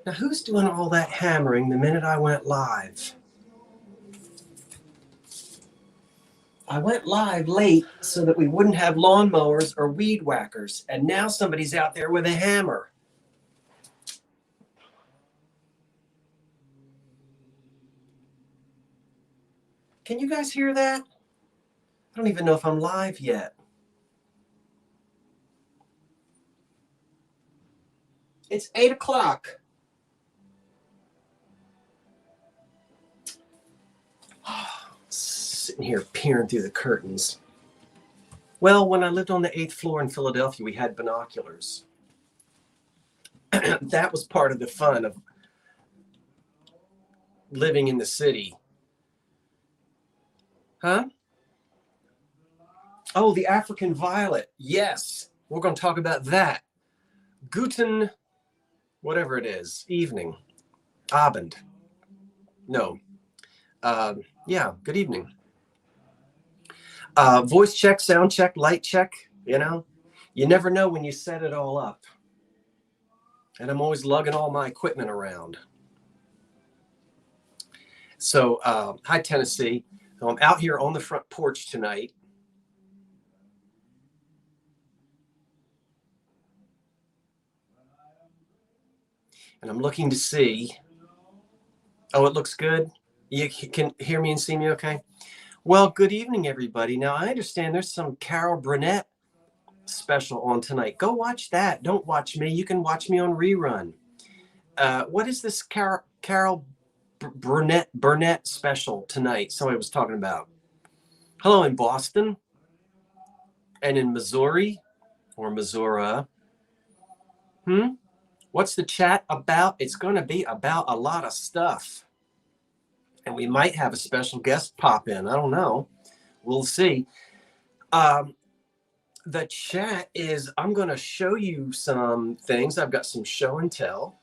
Now, who's doing all that hammering the minute I went live? I went live late so that we wouldn't have lawnmowers or weed whackers, and now somebody's out there with a hammer. Can you guys hear that? I don't even know if I'm live yet. It's 8 o'clock. Sitting here peering through the curtains. Well, when I lived on the 8th floor in Philadelphia, we had binoculars. That was part of the fun of living in the city. Huh? Oh, the African violet. Yes, we're going to talk about that. Guten, whatever it is, evening, Abend. No. Yeah, good evening. Voice check, sound check, light check, you know. You never know when you set it all up. And I'm always lugging all my equipment around. So, hi, Tennessee. So I'm out here on the front porch tonight. And I'm looking to see. Oh, it looks good. You can hear me and see me okay? Well, good evening, everybody. Now, I understand there's some Carol Burnett special on tonight. Go watch that. Don't watch me. You can watch me on rerun. What is this Carol Burnett special tonight? Somebody was talking about. Hello in Boston and in Missouri or Missouri. What's the chat about? It's going to be about a lot of stuff. And we might have a special guest pop in. I don't know. We'll see. The chat is, I'm going to show you some things. I've got some show and tell.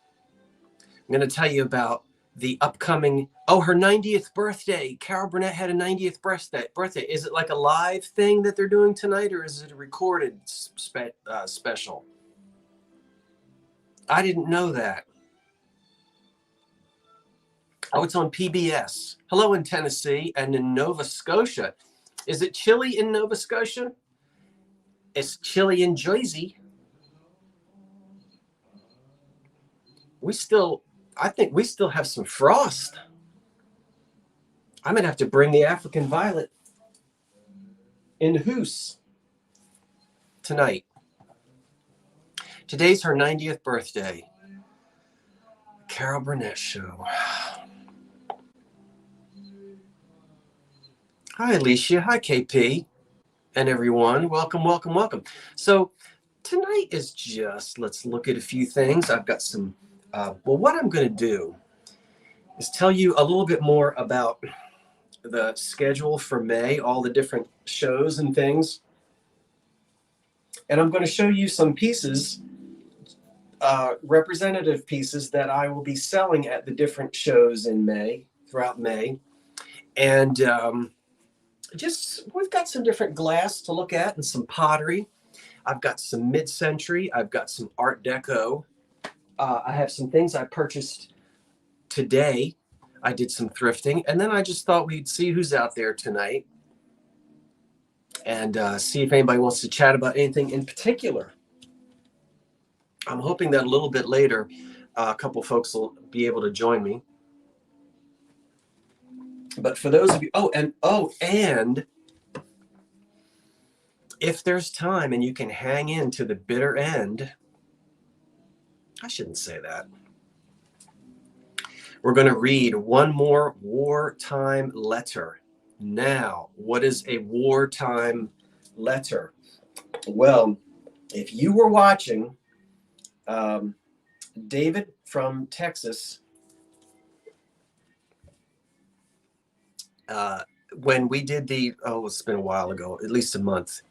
I'm going to tell you about the upcoming, her 90th birthday. Carol Burnett had a 90th birthday. Is it like a live thing that they're doing tonight, or is it a recorded special? I didn't know that. Oh, it's on PBS. Hello in Tennessee and in Nova Scotia. Is it chilly in Nova Scotia? It's chilly in Jersey. I think we still have some frost. I'm going to have to bring the African violet in the house tonight. Today's her 90th birthday. Carol Burnett Show. Hi, Alicia. Hi, KP. And everyone. Welcome, welcome, welcome. So tonight is just, let's look at a few things. I've got some, what I'm going to do is tell you a little bit more about the schedule for May, all the different shows and things. And I'm going to show you some pieces, representative pieces that I will be selling at the different shows in May, throughout May. And we've got some different glass to look at and some pottery. I've got some mid-century. I've got some Art Deco. I have some things I purchased today. I did some thrifting. And then I just thought we'd see who's out there tonight and see if anybody wants to chat about anything in particular. I'm hoping that a little bit later, a couple folks will be able to join me. But for those of you, and if there's time and you can hang in to the bitter end, I shouldn't say that. We're going to read one more wartime letter. Now, what is a wartime letter? Well, if you were watching, David from Texas, when we did it's been a while ago, at least a month.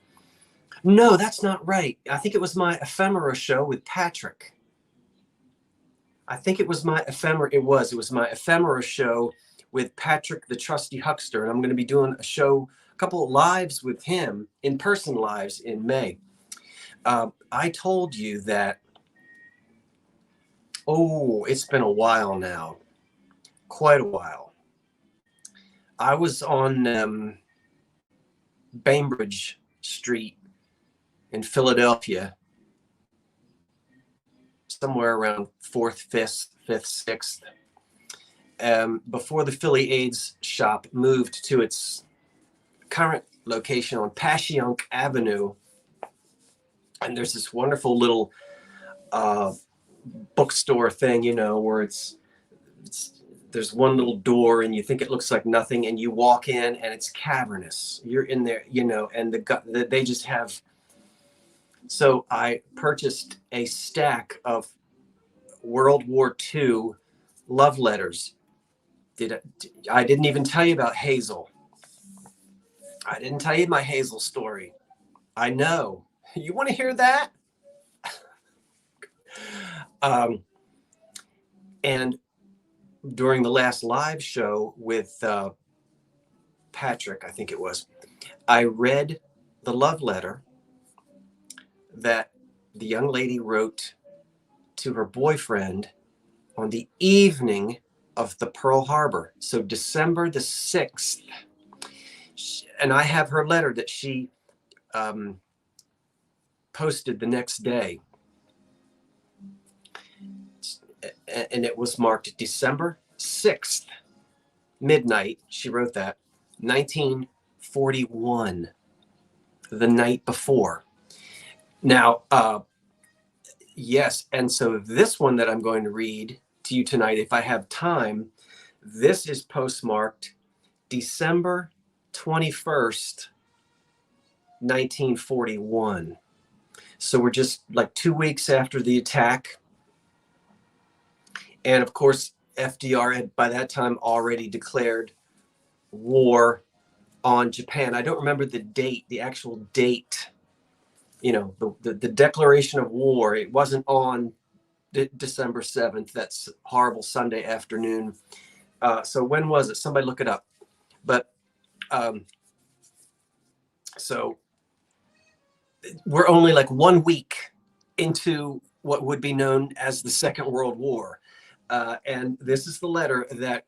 No, that's not right. I think it was my ephemera show with Patrick. It was my ephemera show with Patrick, the trusty huckster. And I'm going to be doing a couple of lives with him, in-person lives in May. I told you that Oh, it's been a while now. Quite a while. I was on Bainbridge Street in Philadelphia, somewhere around 4th, 5th, 6th, before the Philly AIDS shop moved to its current location on Passyunk Avenue. And there's this wonderful little bookstore thing, you know, where it's there's one little door and you think it looks like nothing, and you walk in and it's cavernous. You're in there, you know, and they just have. So I purchased a stack of World War II love letters. I didn't even tell you about Hazel. I didn't tell you my Hazel story. I know. You want to hear that? And during the last live show with Patrick, I think it was, I read the love letter that the young lady wrote to her boyfriend on the evening of the Pearl Harbor. So December the 6th. And I have her letter that she posted the next day. And it was marked December 6th, midnight. She wrote that, 1941, the night before. Now, yes. And so this one that I'm going to read to you tonight, if I have time, this is postmarked December 21st, 1941. So we're just like 2 weeks after the attack. And of course, FDR had by that time already declared war on Japan. I don't remember the date, the actual date, you know, the declaration of war. It wasn't on December 7th. That's horrible Sunday afternoon. So when was it? Somebody look it up. But so we're only like 1 week into what would be known as the Second World War. And this is the letter that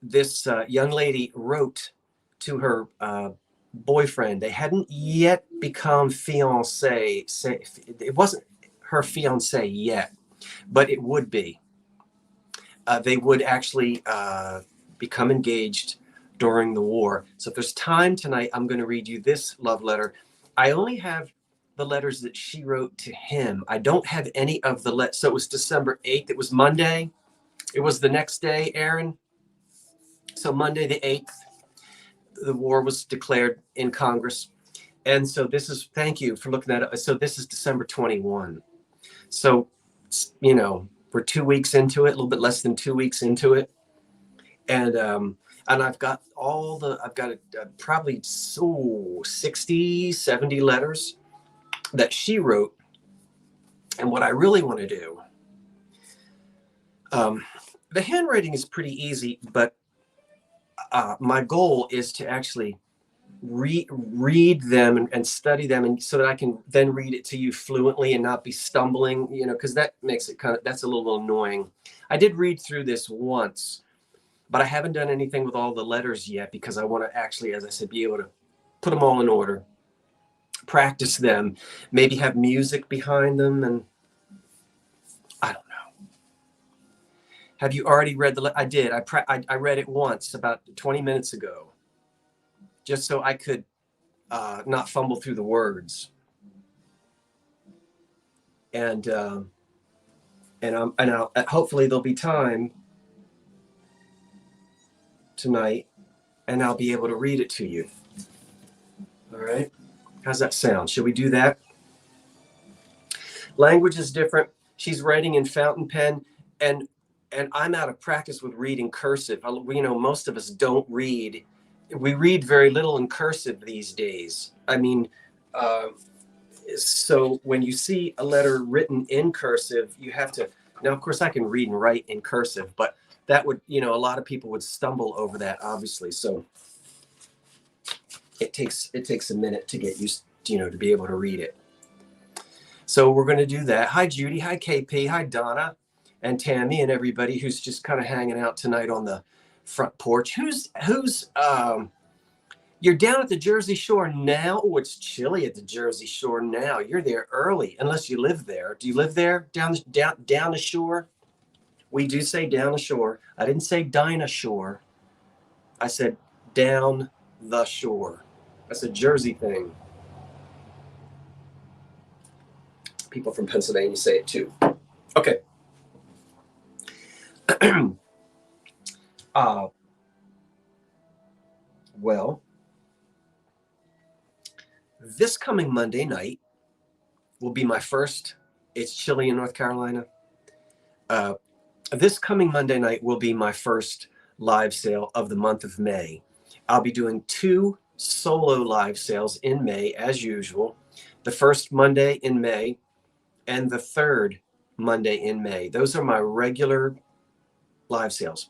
this young lady wrote to her boyfriend. They hadn't yet become fiancé. It wasn't her fiancé yet, but it would be. They would actually become engaged during the war. So if there's time tonight, I'm going to read you this love letter. I only have the letters that she wrote to him. I don't have any of the letters. So it was December 8th. It was Monday. It was the next day, Aaron. So Monday the 8th, the war was declared in Congress. And so this is, thank you for looking at it. So this is December 21. So, you know, we're 2 weeks into it, a little bit less than 2 weeks into it. And I've got probably 60, 70 letters that she wrote. And what I really want to do, the handwriting is pretty easy, but my goal is to actually read them and study them, and so that I can then read it to you fluently and not be stumbling, you know, because that makes it that's a little annoying. I did read through this once, but I haven't done anything with all the letters yet because I want to actually, as I said, be able to put them all in order, practice them, maybe have music behind them, and I don't know. Have you already read the letter? I did. I read it once about 20 minutes ago, just so I could not fumble through the words. And hopefully there'll be time tonight, and I'll be able to read it to you. All right. How's that sound? Should we do that? Language is different. She's writing in fountain pen, and I'm out of practice with reading cursive. You know, most of us don't read. We read very little in cursive these days. I mean, so when you see a letter written in cursive, you have to. Now, of course, I can read and write in cursive, but that would, you know, a lot of people would stumble over that, obviously. So it takes a minute to get used, you know, to be able to read it. So we're going to do that. Hi, Judy. Hi, KP. Hi, Donna. and Tammy and everybody who's just kind of hanging out tonight on the front porch. Who's you're down at the Jersey Shore now? Oh, it's chilly at the Jersey Shore now. You're there early, unless you live there. Do you live there down the shore? We do say down the shore. I didn't say dinosaur. I said down the shore. That's a Jersey thing. People from Pennsylvania say it too. Okay. Well, this coming Monday night will be my first. It's chilly in North Carolina. This coming Monday night will be my first live sale of the month of May. I'll be doing 2 solo live sales in May, as usual. The first Monday in May and the third Monday in May. Those are my regular live sales.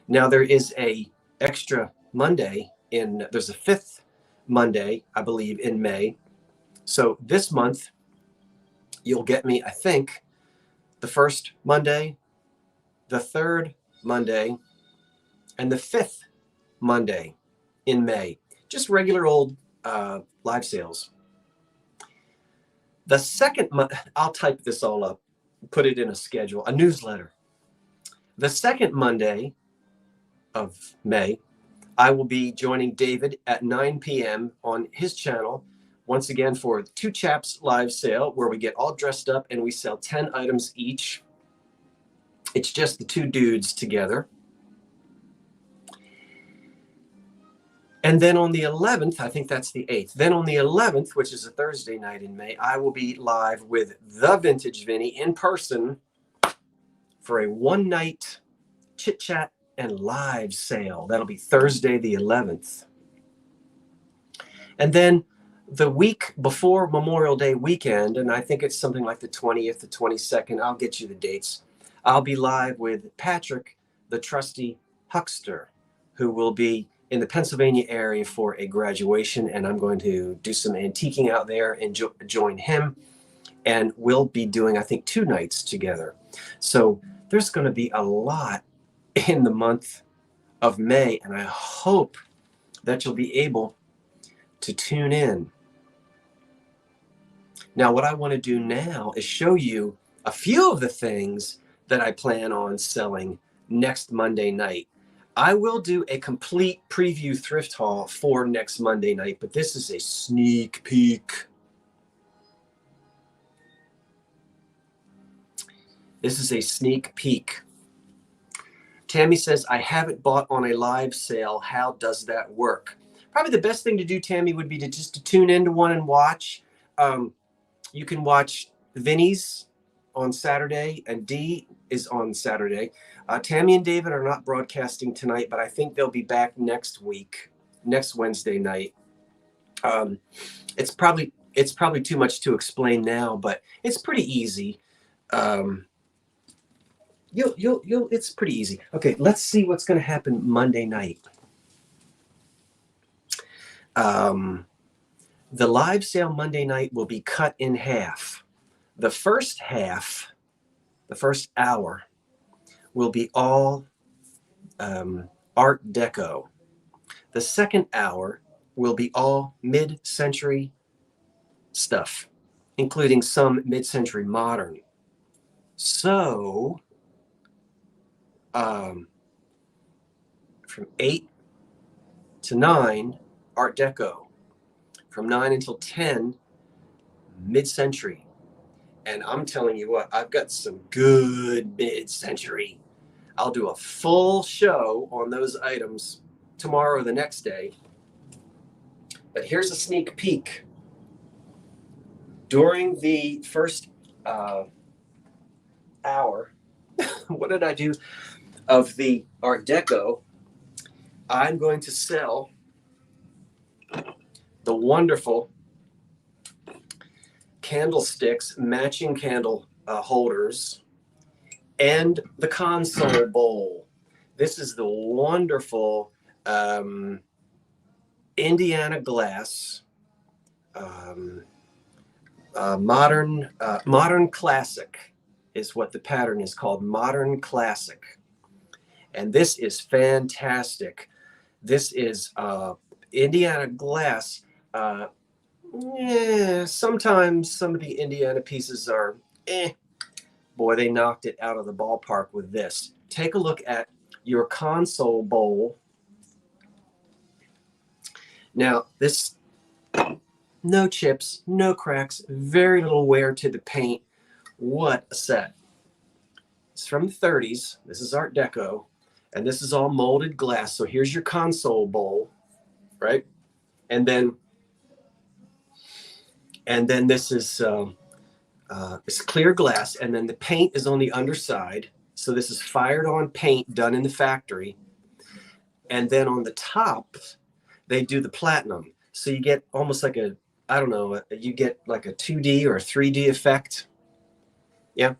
Now there is a extra Monday there's a 5th Monday, I believe, in May. So this month, you'll get me, I think, the first Monday, the third Monday, and the 5th Monday in May. Just regular old live sales. The second month, I'll type this all up, put it in a schedule, a newsletter. The second Monday of May, I will be joining David at 9 p.m. on his channel, once again for 2 Chaps live sale, where we get all dressed up and we sell 10 items each. It's just the 2 dudes together. And then on the 11th, I think that's the 8th. Then on the 11th, which is a Thursday night in May, I will be live with the Vintage Vinnie in person for a 1-night chit chat and live sale. That'll be Thursday the 11th. And then the week before Memorial Day weekend, and I think it's something like the 20th, the 22nd, I'll get you the dates. I'll be live with Patrick, the trusty huckster, who will be in the Pennsylvania area for a graduation, and I'm going to do some antiquing out there and join him. And we'll be doing, I think, 2 nights together. So there's going to be a lot in the month of May, and I hope that you'll be able to tune in. Now, what I want to do now is show you a few of the things that I plan on selling next Monday night. I will do a complete preview thrift haul for next Monday night, but this is a sneak peek. This is a sneak peek. Tammy says, I haven't bought on a live sale. How does that work? Probably the best thing to do, Tammy, would be to just tune into one and watch. You can watch Vinnie's on Saturday, and Dee is on Saturday. Tammy and David are not broadcasting tonight, but I think they'll be back next week, next Wednesday night. It's probably too much to explain now, but it's pretty easy. It's pretty easy. Okay, let's see what's going to happen Monday night. The live sale Monday night will be cut in half. The first half, the first hour, will be all Art Deco. The second hour will be all mid-century stuff, including some mid-century modern. So, from 8 to 9, Art Deco. From 9 until 10, mid-century. And I'm telling you what, I've got some good mid-century. I'll do a full show on those items tomorrow or the next day. But here's a sneak peek. During the first hour, what did I do of the Art Deco? I'm going to sell the wonderful candlesticks, matching candle holders, and the console bowl. This is the wonderful Indiana glass, modern classic is what the pattern is called, Modern Classic. And this is fantastic. This is Indiana glass. Sometimes some of the Indiana pieces are, boy, they knocked it out of the ballpark with this. Take a look at your console bowl. Now, this, no chips, no cracks, very little wear to the paint. What a set. It's from the 30s. This is Art Deco, and this is all molded glass. So here's your console bowl, right? And then this is it's clear glass, and then the paint is on the underside. So this is fired on paint done in the factory. And then on the top, they do the platinum. So you get almost like a, I don't know, you get like a 2D or a 3D effect. Yeah.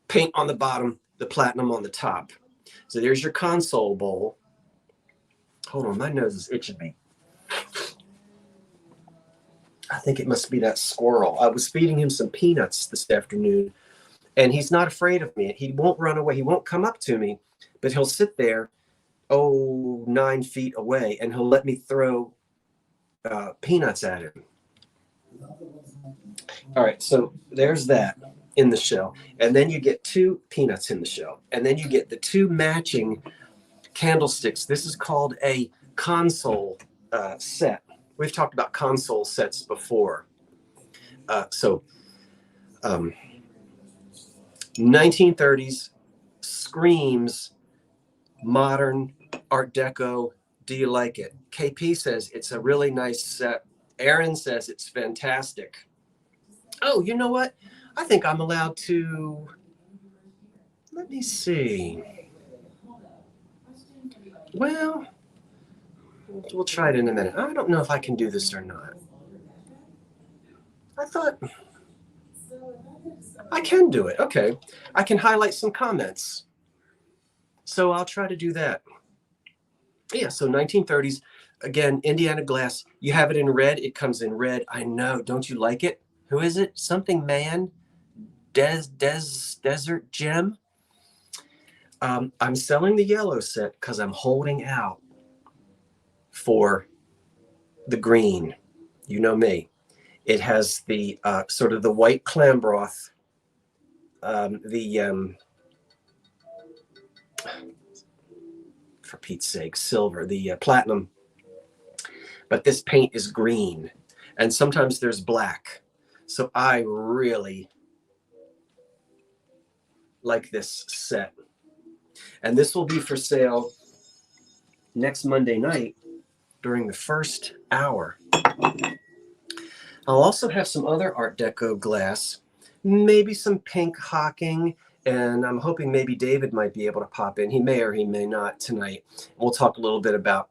Paint on the bottom, the platinum on the top. So there's your console bowl. Hold on, my nose is itching me. I think it must be that squirrel. I was feeding him some peanuts this afternoon, and he's not afraid of me. He won't run away. He won't come up to me, but he'll sit there, 9 feet away, and he'll let me throw peanuts at him. All right, so there's that in the shell. And then you get 2 peanuts in the shell. And then you get the 2 matching candlesticks. This is called a console set. We've talked about console sets before. 1930s screams modern Art Deco. Do you like it? KP says it's a really nice set. Aaron says it's fantastic. Oh, you know what? I think I'm allowed to, let me see. Well, we'll try it in a minute. I don't know if I can do this or not. I thought I can do it. Okay. I can highlight some comments. So I'll try to do that. Yeah, so 1930s. Again, Indiana glass. You have it in red. It comes in red. I know. Don't you like it? Who is it? Something man. Desert Gem. I'm selling the yellow set because I'm holding out for the green. You know me. It has the sort of the white clam broth, for Pete's sake, silver, the platinum. But this paint is green, and sometimes there's black. So I really like this set. And this will be for sale next Monday night during the first hour. I'll also have some other Art Deco glass, maybe some pink hocking, and I'm hoping maybe David might be able to pop in. He may or he may not tonight. We'll talk a little bit about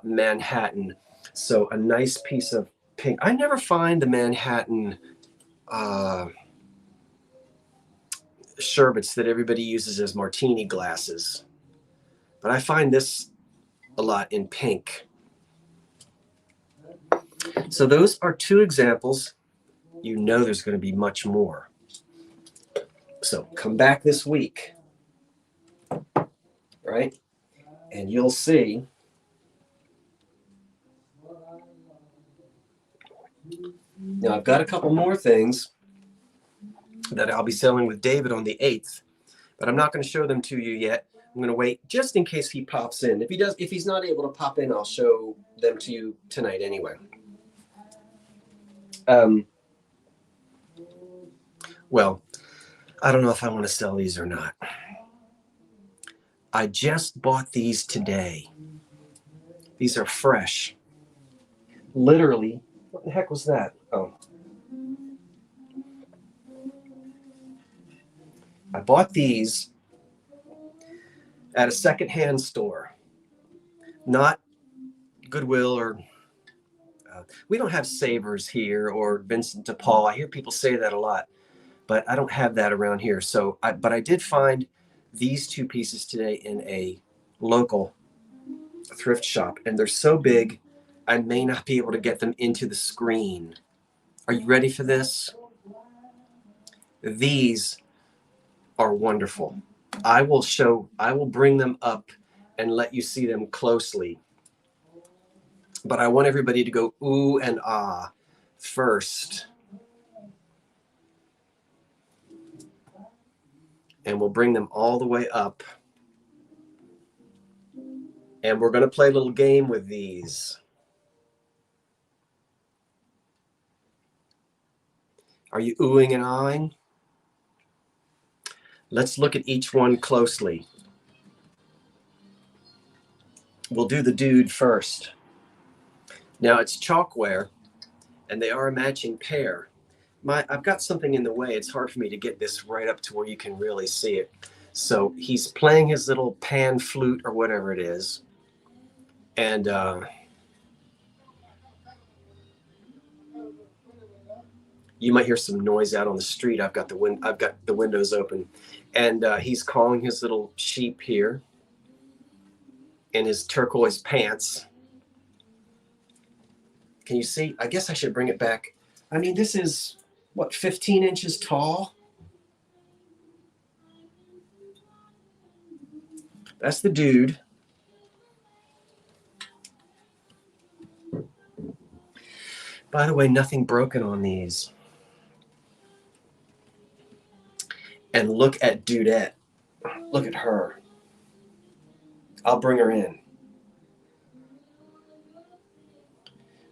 Manhattan. So a nice piece of pink. I never find the Manhattan sherbets that everybody uses as martini glasses, but I find this a lot in pink. So those are 2 examples. You know there's going to be much more. So come back this week, right? And you'll see now I've got a couple more things that I'll be selling with David on the 8th, but I'm not going to show them to you yet. I'm going to wait just in case he pops in. If he's not able to pop in, I'll show them to you tonight anyway. Well, I don't know if I want to sell these or not. I just bought these today. These are fresh. Literally, what the heck was that? Oh. I bought these at a secondhand store, not Goodwill or we don't have Savers here or Vincent de Paul. I hear people say that a lot, but I don't have that around here. So, but I did find these 2 pieces today in a local thrift shop, and they're so big, I may not be able to get them into the screen. Are you ready for this? These are wonderful. I will bring them up and let you see them closely. But I want everybody to go ooh and ah first. And we'll bring them all the way up. And we're going to play a little game with these. Are you oohing and ahhing? Let's look at each one closely. We'll do the dude first. Now it's Chalkware, and they are a matching pair. I've got something in the way. It's hard for me to get this right up to where you can really see it. So he's playing his little pan flute or whatever it is. And you might hear some noise out on the street. I've got the windows open. And he's calling his little sheep here in his turquoise pants. Can you see? I guess I should bring it back. I mean, this is, what, 15 inches tall? That's the dude. By the way, nothing broken on these. And look at Dudette. Look at her. I'll bring her in.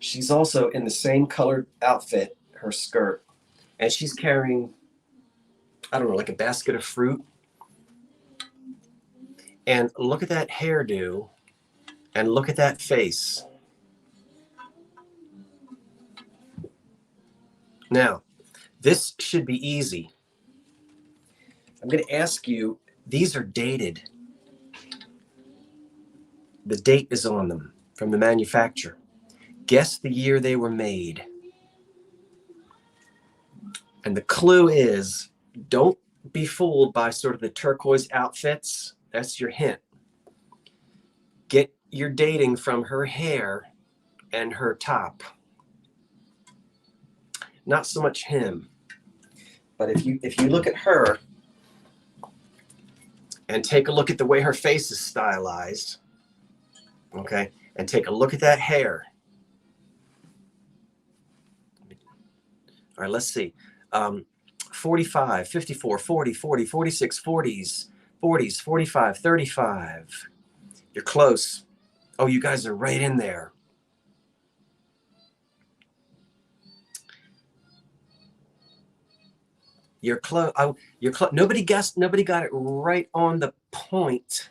She's also in the same colored outfit, her skirt. And she's carrying, I don't know, like a basket of fruit. And look at that hairdo. And look at that face. Now, this should be easy. I'm going to ask you, these are dated. The date is on them from the manufacturer. Guess the year they were made. And the clue is, don't be fooled by sort of the turquoise outfits. That's your hint. Get your dating from her hair and her top. Not so much him. But if you look at her and take a look at the way her face is stylized, okay, and take a look at that hair. All right, let's see. 45, 54, 40, 40, 46, 40s, 40s, 45, 35. You're close. Oh, you guys are right in there. You're close. You're close. Nobody guessed. Nobody got it right on the point.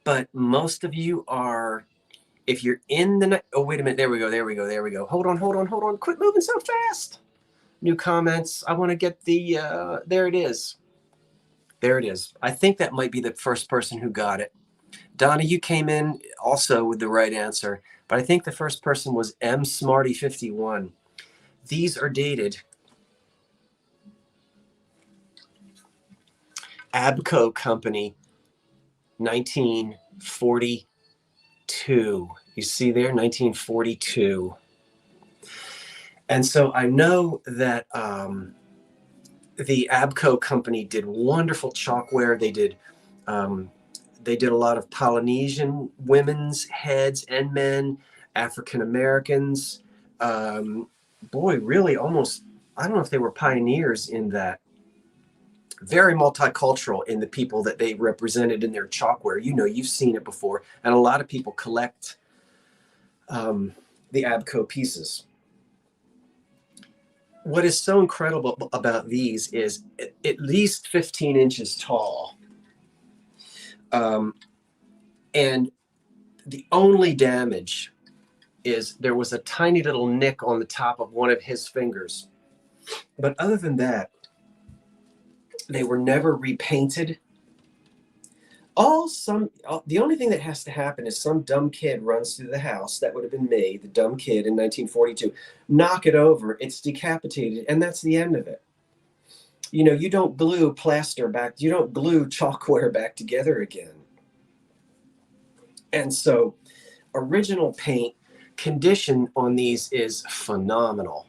But most of you are. If you're in the. Oh, wait a minute. There we go. There we go. There we go. Hold on. Hold on. Hold on. Quit moving so fast. New comments. I want to get the. There it is. There it is. I think that might be the first person who got it. Donna, you came in also with the right answer, but I think the first person was M Smarty 51. These are dated. Abco Company, 1942. You see there, 1942. And so I know that the Abco Company did wonderful chalkware. They did a lot of Polynesian women's heads and men, African Americans. Boy, really almost, I don't know if they were pioneers in that. Very multicultural in the people that they represented in their chalkware. You know, you've seen it before. And a lot of people collect the Abco pieces. What is so incredible about these is at least 15 inches tall. And the only damage is there was a tiny little nick on the top of one of his fingers. But other than that, they were never repainted. The only thing that has to happen is some dumb kid runs through the house. That would have been me, the dumb kid in 1942. Knock it over, it's decapitated, and that's the end of it. You know, you don't glue plaster back, you don't glue chalkware back together again. And so original paint condition on these is phenomenal.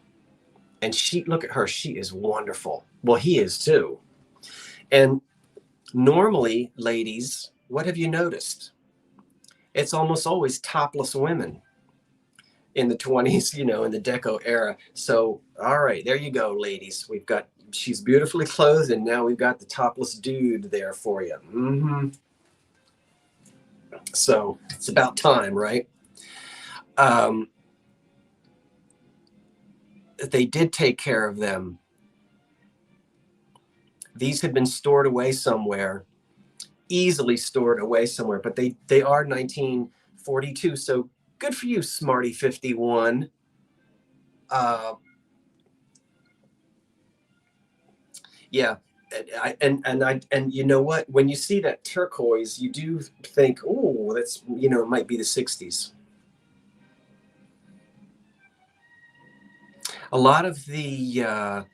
And look at her, she is wonderful. Well, he is too. And normally, ladies, what have you noticed? It's almost always topless women in the 20s, in the deco era. So, all right, there you go, ladies. She's beautifully clothed, and now we've got the topless dude there for you. Mm-hmm. So it's about time, right? They did take care of them. These had been stored away somewhere, easily stored away somewhere, but they are 1942. So good for you, Smarty 51. Yeah. And you know what? When you see that turquoise, you do think, oh, that's, it might be the 60s. A lot of the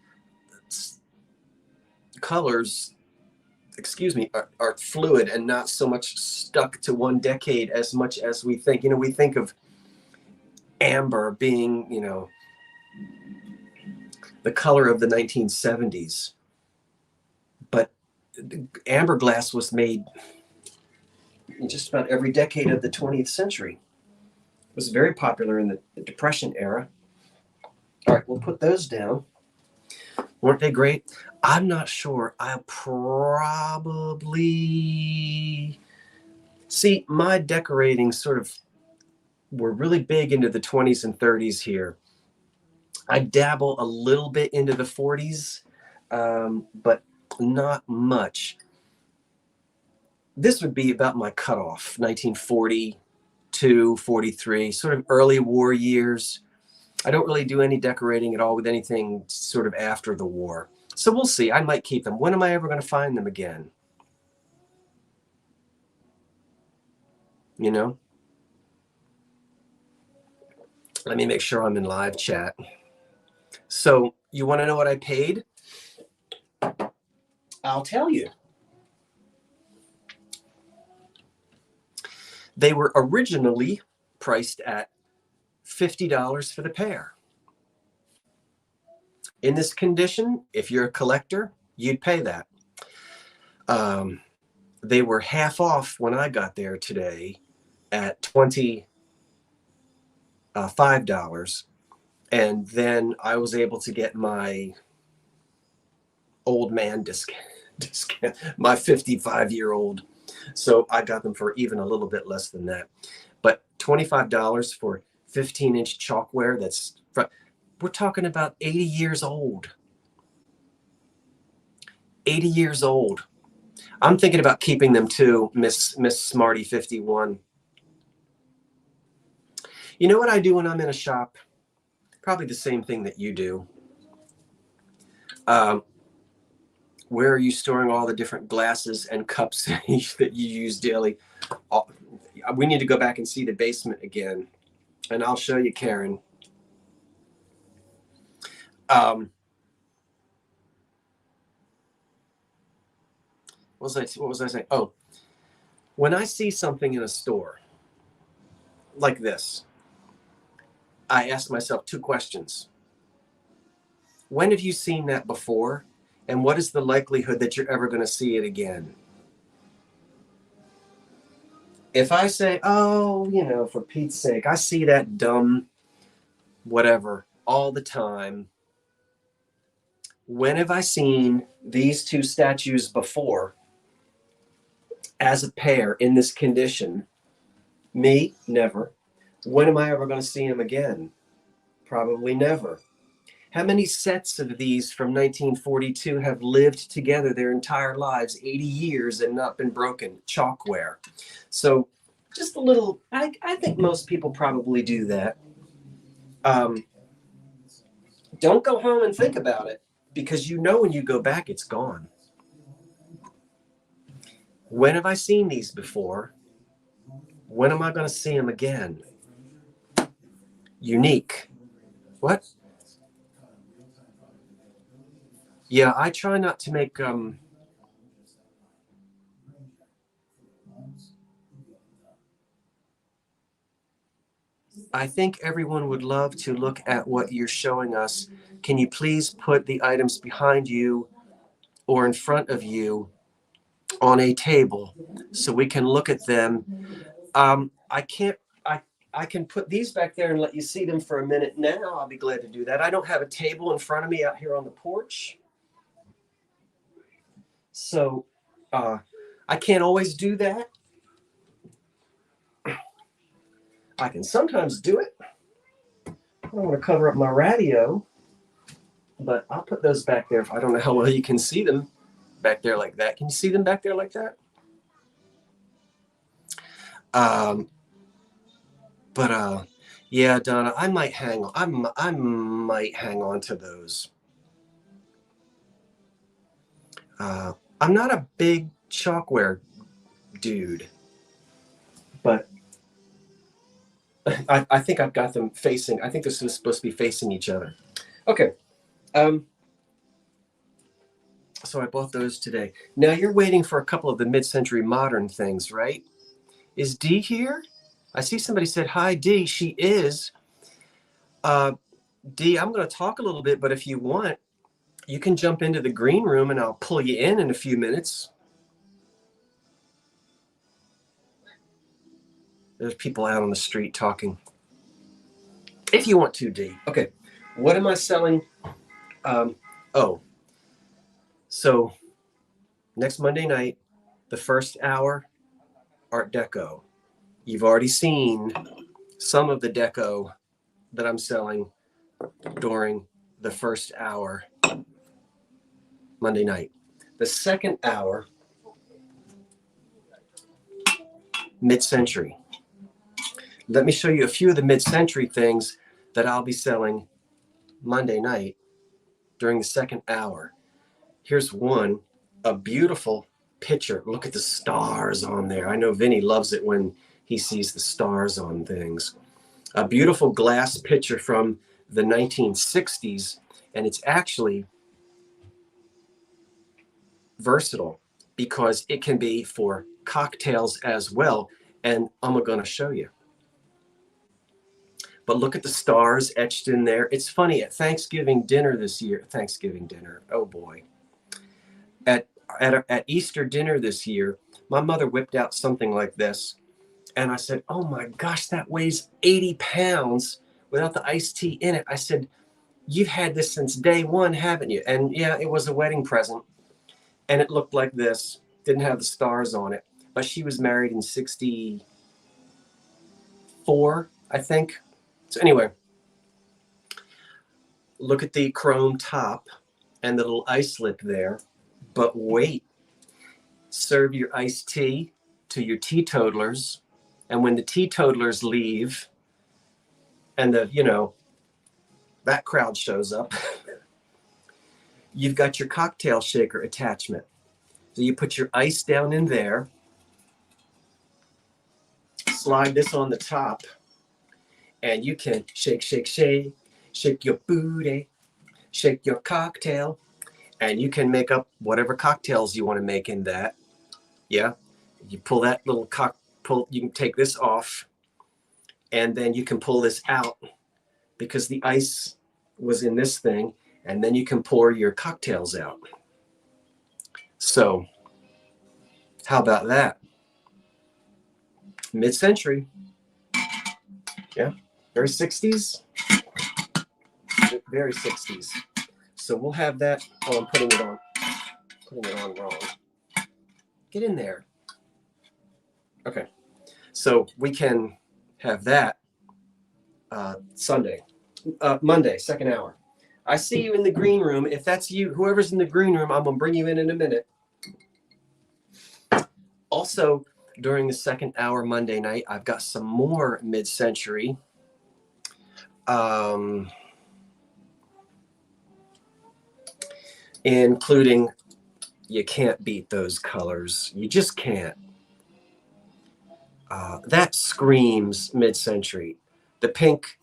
colors, are fluid and not so much stuck to one decade as much as we think. We think of amber being, the color of the 1970s. But amber glass was made in just about every decade of the 20th century. It was very popular in the Depression era. All right, we'll put those down. Weren't they great? I'm not sure. I'll probably... See, my decorating sort of were really big into the 20s and 30s here. I dabble a little bit into the 40s, but not much. This would be about my cutoff, 1942, 43, sort of early war years. I don't really do any decorating at all with anything sort of after the war. So we'll see. I might keep them. When am I ever going to find them again? Let me make sure I'm in live chat. So you want to know what I paid? I'll tell you. They were originally priced at $50 for the pair. In this condition, if you're a collector, you'd pay that. They were half off when I got there today at $25. And then I was able to get my old man discount, my 55-year-old. So I got them for even a little bit less than that. But $25 for 15-inch chalkware, we're talking about 80 years old. 80 years old. I'm thinking about keeping them too, Miss Smarty 51. You know what I do when I'm in a shop? Probably the same thing that you do. Where are you storing all the different glasses and cups that you use daily? We need to go back and see the basement again, and I'll show you, Karen. What was I saying? Oh, when I see something in a store like this, I ask myself two questions. When have you seen that before? And what is the likelihood that you're ever going to see it again? If I say, oh, for Pete's sake, I see that dumb whatever all the time. When have I seen these two statues before as a pair in this condition? Me, never. When am I ever going to see them again? Probably never. How many sets of these from 1942 have lived together their entire lives, 80 years, and not been broken? Chalkware. So just a little, I think most people probably do that. Don't go home and think about it, because when you go back, it's gone. When have I seen these before? When am I going to see them again? Unique. What? Yeah, I try not to make I think everyone would love to look at what you're showing us. Can you please put the items behind you or in front of you on a table so we can look at them. I can put these back there and let you see them for a minute now. I'll be glad to do that. I don't have a table in front of me out here on the porch. So I can't always do that. I can sometimes do it. I don't want to cover up my radio, but I'll put those back there. I don't know how well you can see them back there like that. Can you see them back there like that? Yeah, Donna, I might hang on. I might hang on to those. I'm not a big Chalkware dude, but I think I've got them facing. I think this is supposed to be facing each other. Okay. So I bought those today. Now you're waiting for a couple of the mid-century modern things, right? Is Dee here? I see somebody said, hi, Dee. She is. Dee, I'm going to talk a little bit, but if you want, you can jump into the green room and I'll pull you in a few minutes. There's people out on the street talking. If you want to, Dee. Okay. What am I selling? So next Monday night, the first hour, Art Deco. You've already seen some of the deco that I'm selling during the first hour Monday night. The second hour, mid-century. Let me show you a few of the mid-century things that I'll be selling Monday night during the second hour. Here's one, a beautiful picture. Look at the stars on there. I know Vinnie loves it when he sees the stars on things. A beautiful glass picture from the 1960s, and it's actually versatile because it can be for cocktails as well, and I'm going to show you. But look at the stars etched in there. It's funny, at Thanksgiving dinner this year, oh boy. At Easter dinner this year, my mother whipped out something like this. And I said, oh my gosh, that weighs 80 pounds without the iced tea in it. I said, you've had this since day one, haven't you? And yeah, it was a wedding present. And it looked like this. Didn't have the stars on it. But she was married in 64, I think. So anyway, look at the chrome top and the little ice lip there. But wait, serve your iced tea to your teetotalers. And when the teetotalers leave and that crowd shows up, you've got your cocktail shaker attachment. So you put your ice down in there, slide this on the top, and you can shake, shake, shake, shake your booty, shake your cocktail, and you can make up whatever cocktails you want to make in that. Yeah, you pull that little you can take this off, and then you can pull this out because the ice was in this thing, and then you can pour your cocktails out. So how about that? Mid-century. Yeah, very 60s. Very 60s. So we'll have that. Oh, I'm putting it on wrong. Get in there. Okay. So we can have that Monday, second hour. I see you in the green room. If that's you, whoever's in the green room, I'm going to bring you in a minute. Also, during the second hour Monday night, I've got some more mid-century. Including, you can't beat those colors. You just can't. That screams mid-century. The pink,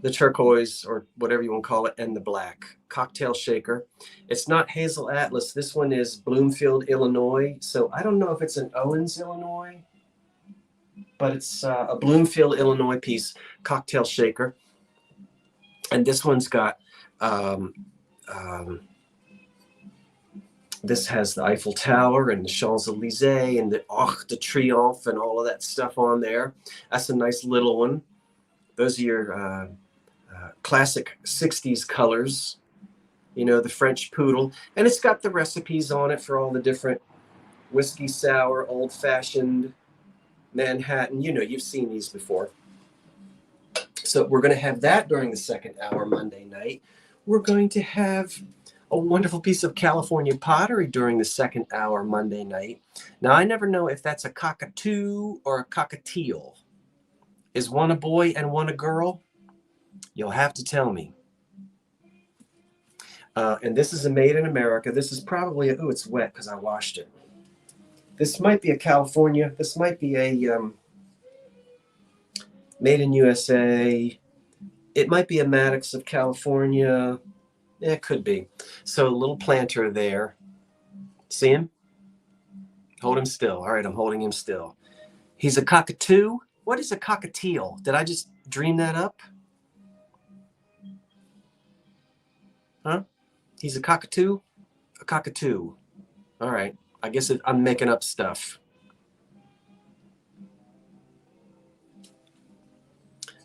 the turquoise, or whatever you want to call it, and the black. Cocktail shaker. It's not Hazel Atlas. This one is Bloomfield, Illinois. So I don't know if it's an Owens, Illinois, but it's a Bloomfield, Illinois piece, cocktail shaker. And this one's got This has the Eiffel Tower and the Champs-Elysees and the Arc de Triomphe and all of that stuff on there. That's a nice little one. Those are your classic 60s colors. You know, the French poodle. And it's got the recipes on it for all the different whiskey sour, old-fashioned, Manhattan. You know, you've seen these before. So we're going to have that during the second hour Monday night. We're going to have a wonderful piece of California pottery during the second hour Monday night. Now, I never know if that's a cockatoo or a cockatiel. Is one a boy and one a girl? You'll have to tell me. And this is a made in America. This is probably a, oh, it's wet because I washed it. This might be a California. This might be a made in USA. It might be a Maddox of California. Yeah, it could be. So a little planter there. See him? Hold him still. All right, I'm holding him still. He's a cockatoo. What is a cockatiel? Did I just dream that up? Huh? He's a cockatoo? A cockatoo. All right. I guess I'm making up stuff.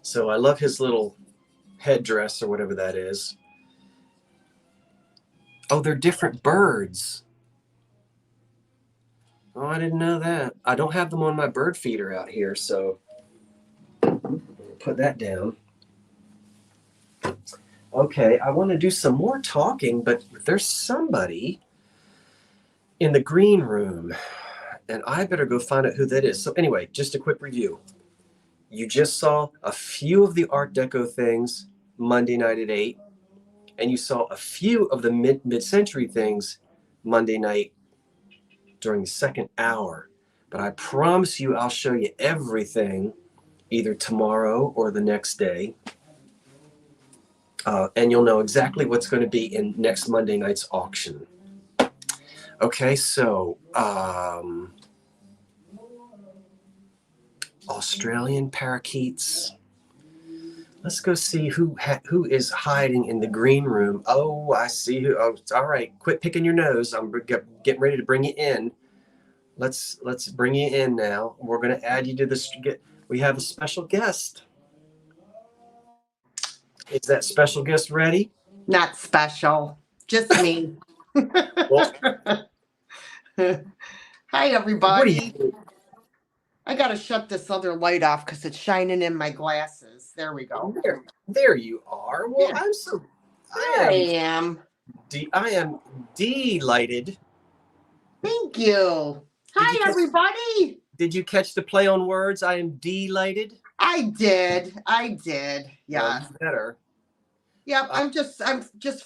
So I love his little headdress or whatever that is. Oh, they're different birds. Oh, I didn't know that. I don't have them on my bird feeder out here, so I'll put that down. Okay, I want to do some more talking, but there's somebody in the green room, and I better go find out who that is. So anyway, just a quick review. You just saw a few of the Art Deco things Monday night at 8, and you saw a few of the mid-century things Monday night during the second hour. But I promise you I'll show you everything either tomorrow or the next day. And you'll know exactly what's going to be in next Monday night's auction. Okay, so Australian parakeets. Let's go see who is hiding in the green room. Oh, I see who. Oh, all right. Quit picking your nose. I'm getting ready to bring you in. Let's bring you in now. We're going to add you to this. We have a special guest. Is that special guest ready? Not special, just me. Well, Hi, everybody. I got to shut this other light off because it's shining in my glasses. There we go. There you are. Well, Yeah. I am delighted. Thank you. Hi, everybody. Did you catch the play on words? I am delighted. I did. Yeah. Well, better. Yep. I'm just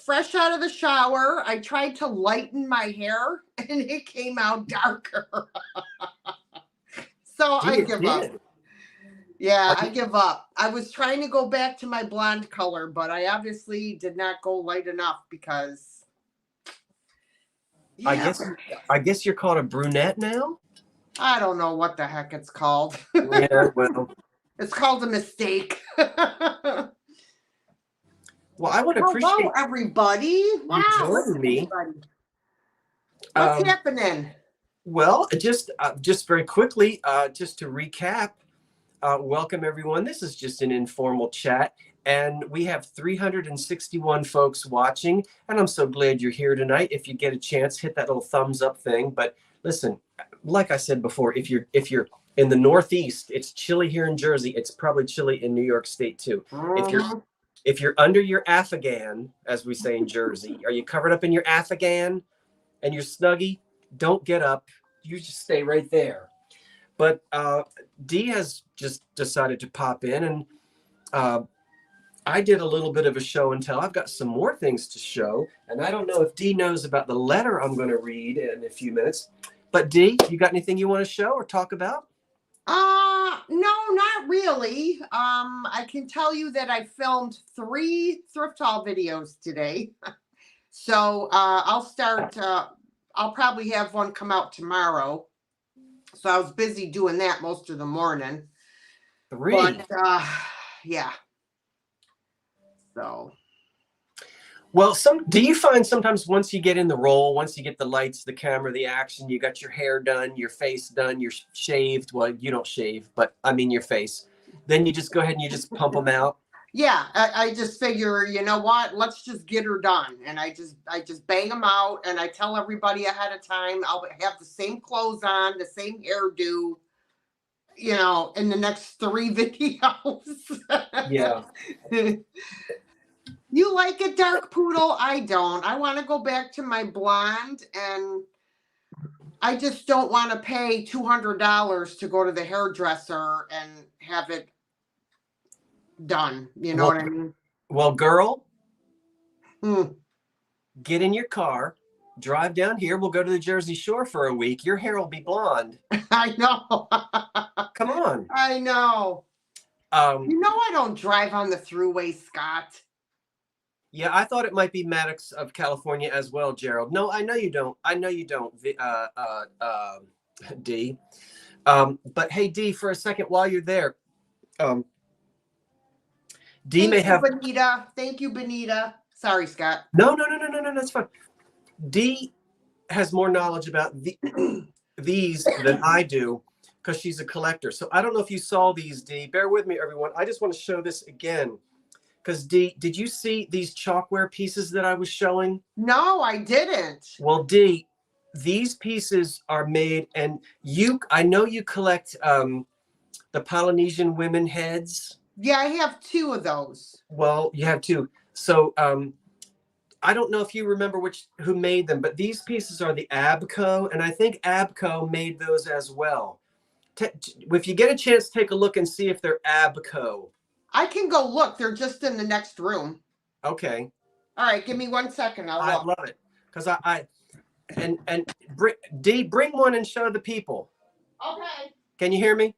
fresh out of the shower. I tried to lighten my hair and it came out darker. So I give up. Yeah, I give up. I was trying to go back to my blonde color, but I obviously did not go light enough because. Yeah. I guess you're called a brunette now. I don't know what the heck it's called. Yeah, well, it's called a mistake. Well, I would appreciate. Hello, everybody. Wow, joining me. What's happening? Well, just very quickly, just to recap, welcome everyone. This is just an informal chat, and we have 361 folks watching, and I'm so glad you're here tonight. If you get a chance, hit that little thumbs up thing. But listen, like I said before, if you're in the Northeast, it's chilly here in Jersey. It's probably chilly in New York State too. If you're under your Afghan, as we say in Jersey, are you covered up in your Afghan and your Snuggie? Don't get up. You just stay right there. But Dee has just decided to pop in, and I did a little bit of a show and tell. I've got some more things to show, and I don't know if Dee knows about the letter I'm going to read in a few minutes. But Dee, you got anything you want to show or talk about? No, not really. I can tell you that I filmed 3 thrift haul videos today. So I'll start. I'll probably have one come out tomorrow. So I was busy doing that most of the morning. 3. But yeah. So. Well, do you find sometimes once you get in the role, once you get the lights, the camera, the action, you got your hair done, your face done, you're shaved. Well, you don't shave, but I mean your face. Then you just go ahead and you just pump them out. Yeah, I just figure, you know what? Let's just get her done, and I just bang them out, and I tell everybody ahead of time I'll have the same clothes on, the same hairdo, you know, in the next 3 videos. Yeah. You like a dark poodle? I don't. I want to go back to my blonde, and I just don't want to pay $200 to go to the hairdresser and have it done. You know what I mean? Well, girl, Hmm. get in your car, drive down here. We'll go to the Jersey Shore for a week. Your hair will be blonde. I know. Come on. I know. You know I don't drive on the thruway, Scott. Yeah, I thought it might be Maddox of California as well, Gerald. No, I know you don't. I know you don't, D. But hey, D, for a second while you're there, D may have. Benita. Thank you, Benita. Sorry, Scott. No, that's fine. D has more knowledge about these than I do because she's a collector. So I don't know if you saw these, D. Bear with me, everyone. I just want to show this again. Because D, did you see these chalkware pieces that I was showing? No, I didn't. Well, D, these pieces are made, and I know you collect the Polynesian women heads. Yeah, I have 2 of those. Well, you have 2. So I don't know if you remember who made them, but these pieces are the Abco, and I think Abco made those as well. If you get a chance, take a look and see if they're Abco. I can go look. They're just in the next room. Okay. All right, give me 1 second. I love it because D, bring one and show the people. Okay. Can you hear me?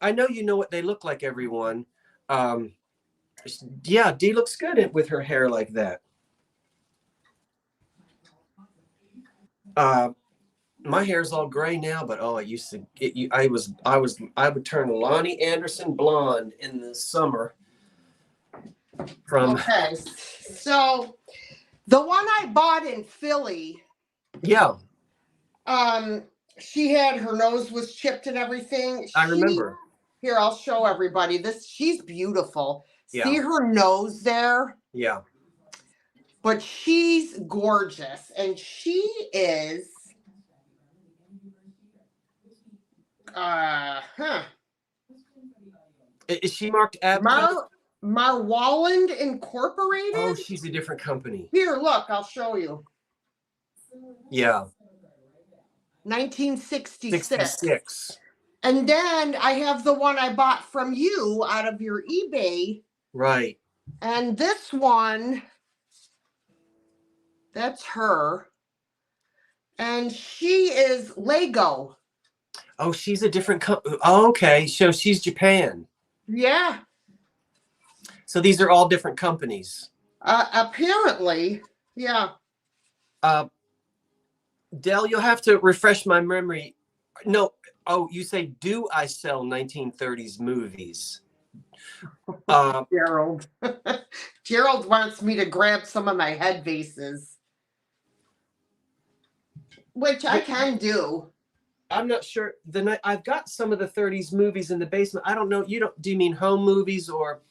I know you know what they look like, everyone. Yeah, D looks good with her hair like that. My hair's all gray now, but oh, it used to. I would turn Lonnie Anderson blonde in the summer. Okay, so the one I bought in Philly. Yeah. She had her nose was chipped and everything. I remember. Here, I'll show everybody this. She's beautiful. Yeah. See her nose there? Yeah. But she's gorgeous, and she is. Is she marked Marwalland Incorporated? Oh, she's a different company. Here, look, I'll show you. Yeah. 1966. 66. And then I have the one I bought from you out of your eBay. Right. And this one, that's her. And she is Lego. Oh, she's a different company. Oh, okay. So she's Japan. Yeah. So these are all different companies. Apparently, yeah. Dell, you'll have to refresh my memory. No. Oh, you say, do I sell 1930s movies? Gerald. Gerald wants me to grab some of my head vases, which I can do. I'm not sure. I've got some of the 30s movies in the basement. I don't know. Do you mean home movies or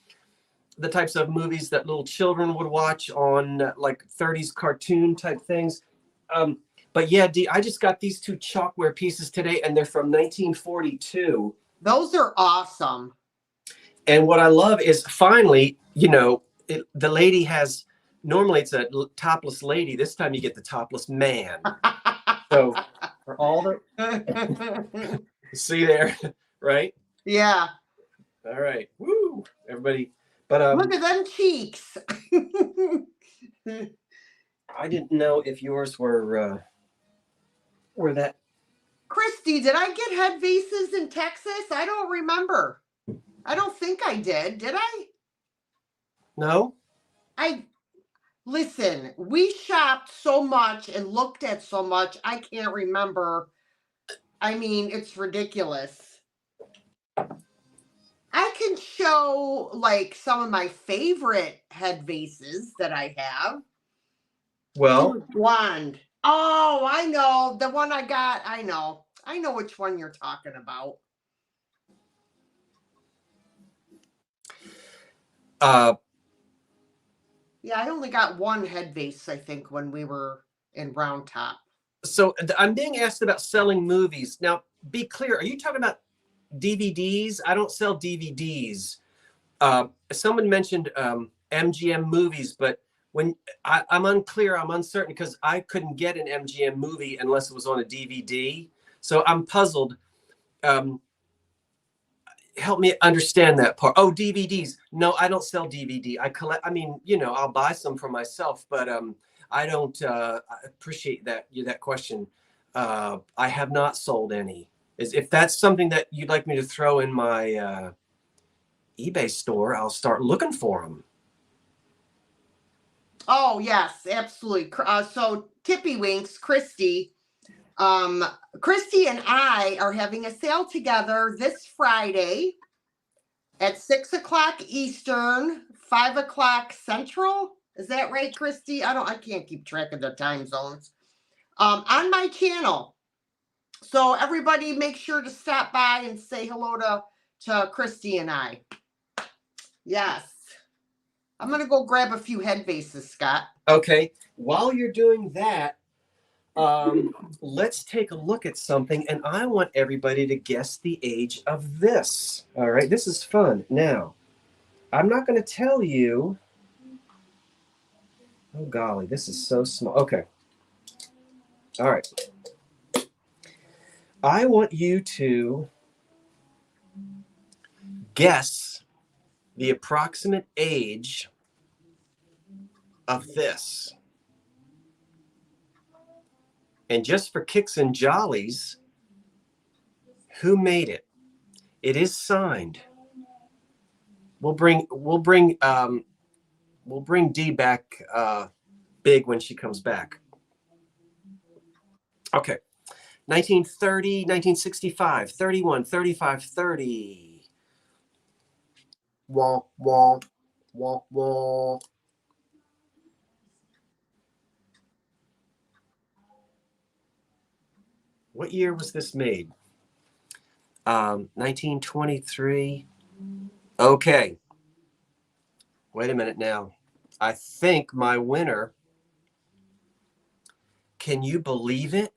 the types of movies that little children would watch on like 30s cartoon type things? But yeah, D, I just got these 2 chalkware pieces today, and they're from 1942. Those are awesome. And what I love is finally, the lady has, normally it's a topless lady. This time you get the topless man. So for all the, see there, right? Yeah. All right. Woo, everybody. But look at them cheeks. I didn't know if yours were that. Christy, did I get head vases in Texas? I don't remember. I don't think I did. Did I? No. Listen, we shopped so much and looked at so much, I can't remember. I mean, it's ridiculous. I can show like some of my favorite head vases that I have. Well, Blonde. Oh, I know. The one I got, I know. I know which one you're talking about. Yeah, I only got one head vase, I think, when we were in Round Top. So I'm being asked about selling movies. Now, be clear. Are you talking about DVDs? I don't sell DVDs. Someone mentioned MGM movies, but when I'm unclear, I'm uncertain because I couldn't get an MGM movie unless it was on a DVD. So I'm puzzled. Help me understand that part. Oh, DVDs. No, I don't sell DVD. I collect. I mean, I'll buy some for myself, but I don't. I appreciate that question. I have not sold any. If that's something that you'd like me to throw in my eBay store, I'll start looking for them. Oh yes, absolutely. So Tippy Winks, Christy and I are having a sale together this Friday at 6 o'clock Eastern, 5 o'clock Central. Is that right, Christy? I can't keep track of the time zones. On my channel. So everybody make sure to stop by and say hello to Christy and I. Yes. I'm going to go grab a few head vases, Scott. Okay. While you're doing that, let's take a look at something, and I want everybody to guess the age of this. All right. This is fun. Now, I'm not going to tell you. Oh, golly. This is so small. Okay. All right. I want you to guess the approximate age of this. And just for kicks and jollies, who made it? It is signed. We'll bring Dee back big when she comes back. Okay. 1930, 1965, 31, 35, 30. Wah, wah, wah, wah. What year was this made? 1923. Okay. Wait a minute now. I think my winner, can you believe it?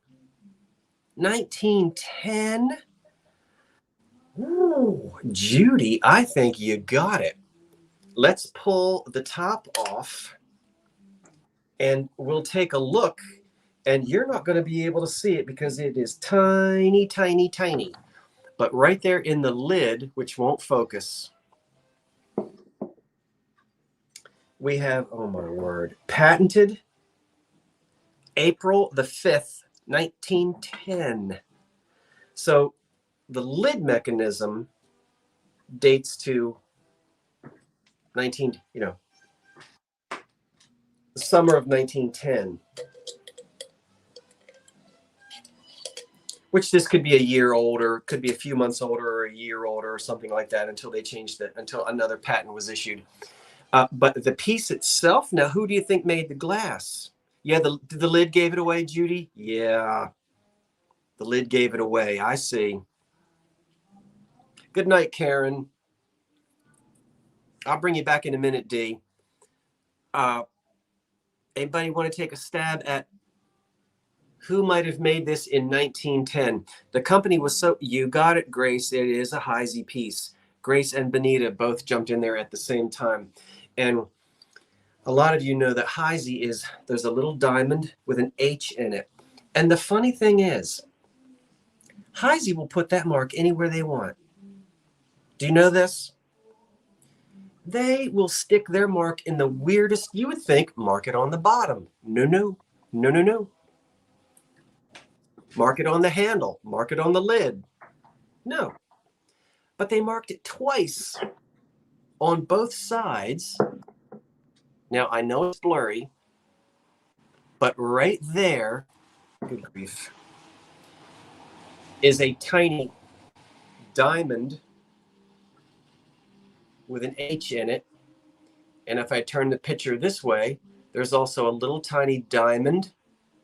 1910. Ooh, Judy, I think you got it. Let's pull the top off and we'll take a look, and you're not going to be able to see it because it is tiny, tiny, tiny. But right there in the lid, which won't focus, we have, oh my word, patented April the 5th, 1910. So the lid mechanism dates to the summer of 1910. Which this could be a year older, could be a few months older, or a year older, or something like that, until they changed it, until another patent was issued. But the piece itself, now, who do you think made the glass? Yeah, the lid gave it away, Judy? Yeah, the lid gave it away. I see. Good night, Karen. I'll bring you back in a minute, Dee. Anybody want to take a stab at who might have made this in 1910? The company was you got it, Grace. It is a Heisey piece. Grace and Benita both jumped in there at the same time. And a lot of you know that Heisey there's a little diamond with an H in it. And the funny thing is, Heisey will put that mark anywhere they want. Do you know this? They will stick their mark in the weirdest, you would think, mark it on the bottom. No, no, no, no, no. Mark it on the handle, mark it on the lid. No. But they marked it twice on both sides. Now, I know it's blurry, but right there, good grief, is a tiny diamond with an H in it. And if I turn the picture this way, there's also a little tiny diamond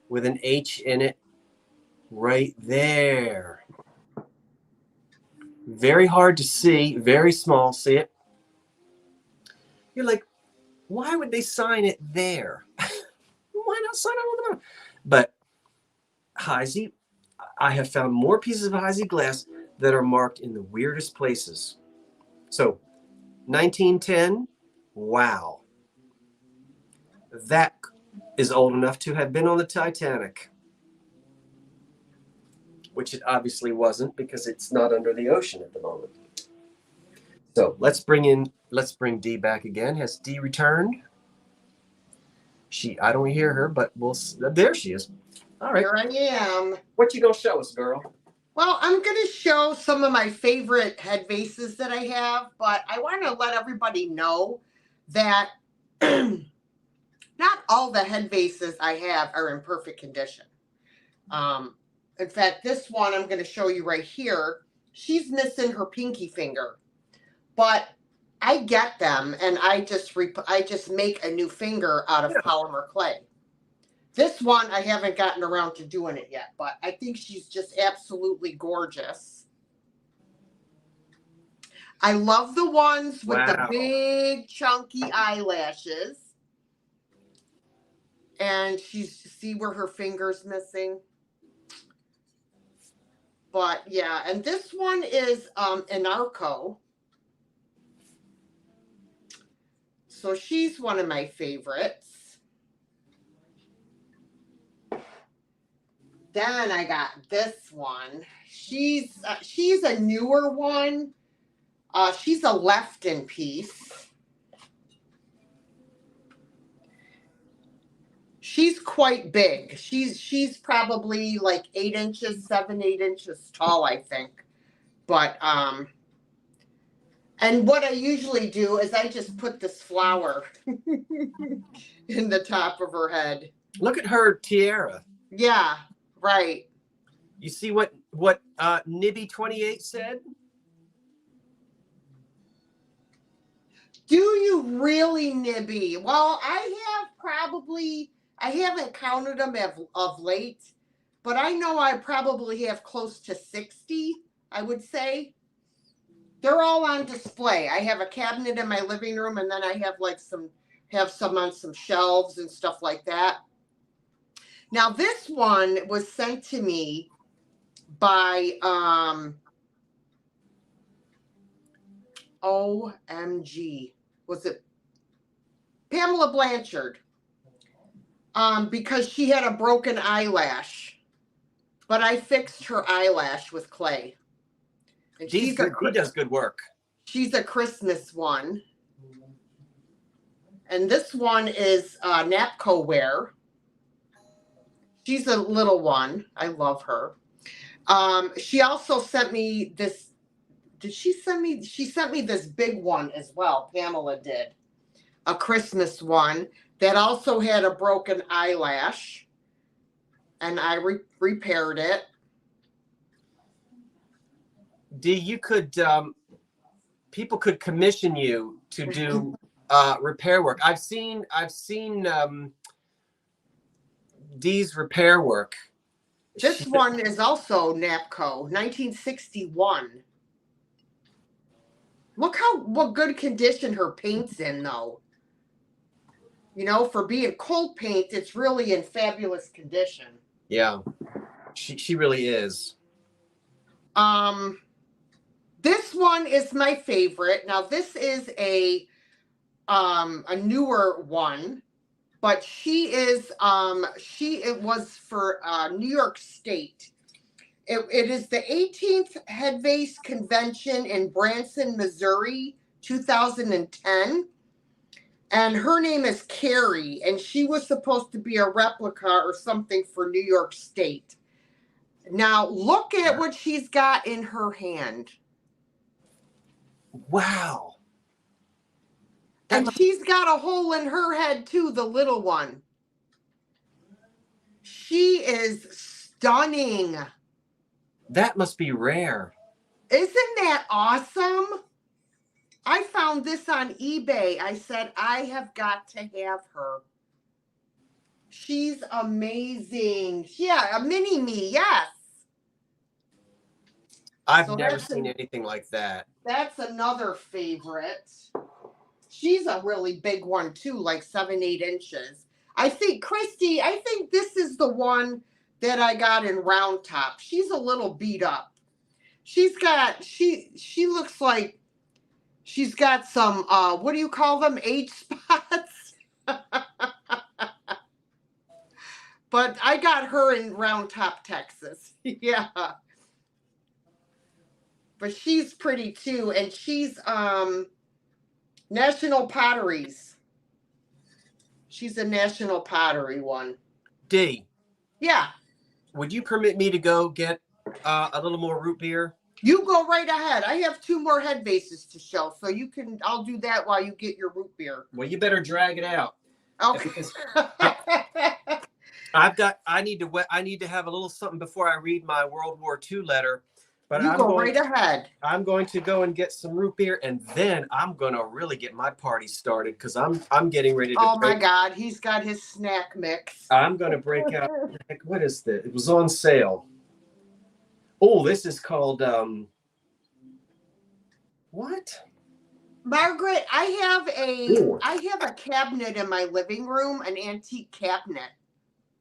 with an H in it right there. Very hard to see, very small. See it? You're like, why would they sign it there? Why not sign it on the bottom? But Heisey, I have found more pieces of Heisey glass that are marked in the weirdest places. So 1910, wow. That is old enough to have been on the Titanic, which it obviously wasn't because it's not under the ocean at the moment. So let's bring Dee back again. Has Dee returned? I don't hear her, but there she is. All right. Here I am. What you gonna show us, girl? Well, I'm going to show some of my favorite head vases that I have, but I want to let everybody know that not all the head vases I have are in perfect condition. In fact, this one I'm going to show you right here, she's missing her pinky finger, but I get them and I just make a new finger out of polymer clay. This one, I haven't gotten around to doing it yet, but I think she's just absolutely gorgeous. I love the ones with the big chunky eyelashes. And see where her finger's missing? But yeah, and this one is an Arco. So she's one of my favorites. Then I got this one. She's a newer one. She's a Lefton piece. She's quite big. She's probably like 8 inches, 8 inches tall, I think. But and what I usually do is I just put this flower in the top of her head. Look at her tiara. Yeah, right. You see what Nibby 28 said? Do you really, Nibby? Well, I haven't counted them of late, but I know I probably have close to 60, I would say. They're all on display. I have a cabinet in my living room, and then I have like some on some shelves and stuff like that. Now, this one was sent to me by OMG. Was it Pamela Blanchard? Because she had a broken eyelash, but I fixed her eyelash with clay. And he does good work. She's a Christmas one. And this one is Chalkware. She's a little one. I love her. She also sent me this. She sent me this big one as well. Pamela did. A Christmas one that also had a broken eyelash. And I repaired it. Dee, you could, people could commission you to do repair work. I've seen Dee's repair work. This one is also Napco, 1961. Look what good condition her paint's in, though. You know, for being cold paint, it's really in fabulous condition. Yeah, she really is. This one is my favorite. Now, this is a newer one, but it was for New York State. It is the 18th Head Vase Convention in Branson, Missouri, 2010. And her name is Carrie, and she was supposed to be a replica or something for New York State. Now, look at what she's got in her hand. Wow. And she's got a hole in her head, too, the little one. She is stunning. That must be rare. Isn't that awesome? I found this on eBay. I said, I have got to have her. She's amazing. Yeah, a mini me, yes. I've So never seen anything like that. That's another favorite. She's a really big one too, like 7-8 inches. I think, Christy, I think this is the one that I got in Round Top. She's a little beat up. She's got, she looks like she's got some, what do you call them? Age spots. But I got her in Round Top, Texas. Yeah. But she's pretty too. And she's, National Potteries. She's a National Pottery one. D. Yeah. Would you permit me to go get a little more root beer? You go right ahead. I have 2 more head vases to show, so you can. I'll do that while you get your root beer. Well, you better drag it out. Okay. Because I need to have a little something before I read my World War II letter. But you go right ahead. I'm going to go and get some root beer, and then I'm going to really get my party started because I'm getting ready to. Oh my God, he's got his snack mix. I'm going to break out. What is this? It was on sale. Oh, this is called what? Margaret, I have a cabinet in my living room, an antique cabinet.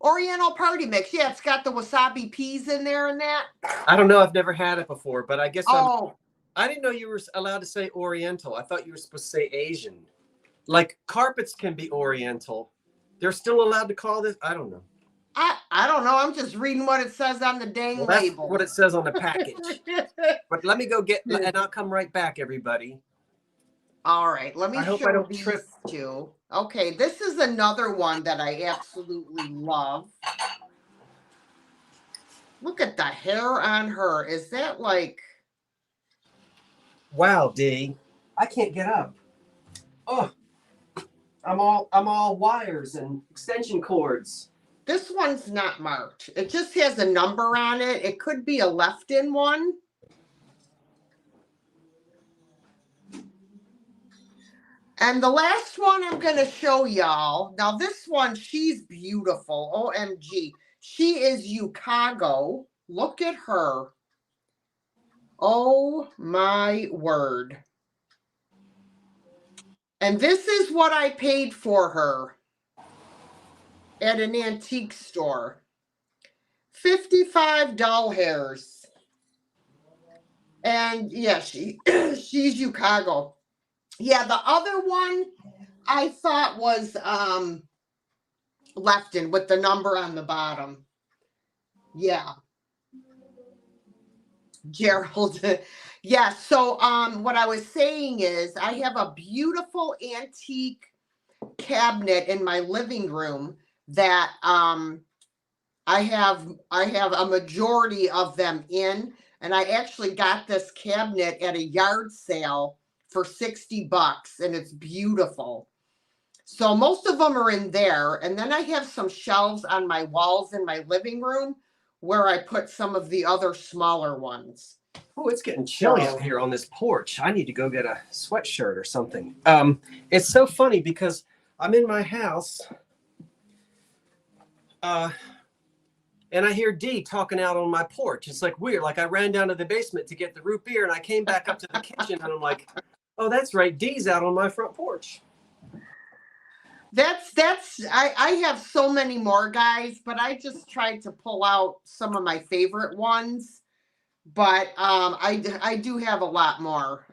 Oriental party mix. Yeah, it's got the wasabi peas in there and that. I don't know. I've never had it before, but I guess I didn't know you were allowed to say Oriental. I thought you were supposed to say Asian. Like carpets can be Oriental. They're still allowed to call this? I don't know. I don't know. I'm just reading what it says on the dang That's label. what it says on the package. But let me go get, and I'll come right back, everybody. All right, let me I hope show I don't these trip. 2. Okay, this is another one that I absolutely love. Look at the hair on her. Is that like... Wow, D. I can't get up. Oh, I'm all wires and extension cords. This one's not marked. It just has a number on it. It could be a left-in one. And the last one I'm going to show y'all. Now, this one, she's beautiful. OMG. She is Chicago. Look at her. Oh, my word. And this is what I paid for her at an antique store. 55 doll hairs. And, yeah, she's Chicago. Yeah, the other one I thought was left-in with the number on the bottom. Yeah. Gerald. Yeah, so what I was saying is I have a beautiful antique cabinet in my living room that I have a majority of them in, and I actually got this cabinet at a yard sale for $60, and it's beautiful. So most of them are in there, and then I have some shelves on my walls in my living room where I put some of the other smaller ones. Oh, it's getting chilly out here on this porch. I need to go get a sweatshirt or something. It's so funny because I'm in my house, and I hear D talking out on my porch. It's like weird. Like I ran down to the basement to get the root beer, and I came back up to the kitchen, and I'm like, oh, that's right. D's out on my front porch. I have so many more, guys, but I just tried to pull out some of my favorite ones. But I do have a lot more.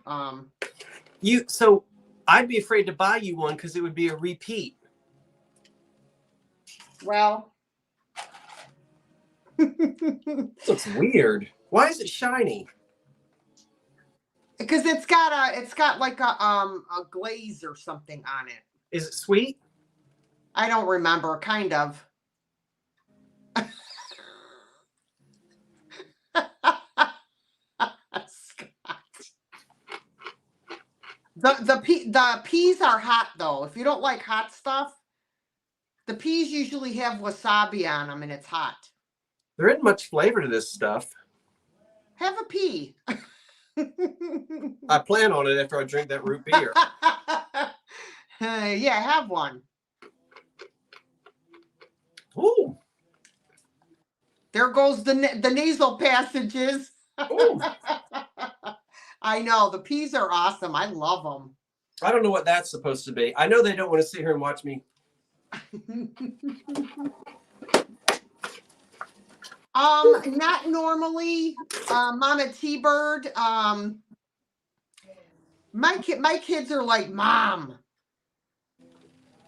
So I'd be afraid to buy you one because it would be a repeat. Well, This looks weird. Why is it shiny? because it's got like a glaze or something on it. Is it sweet? I don't remember, kind of. The peas are hot though. If you don't like hot stuff, the peas usually have wasabi on them and it's hot. There isn't much flavor to this stuff. Have a pea. I plan on it after I drink that root beer. Yeah, have one. Ooh. There goes the nasal passages. Ooh. I know, the peas are awesome. I love them. I don't know what that's supposed to be. I know they don't want to sit here and watch me. Not normally, Mama T-Bird. My kids are like, Mom,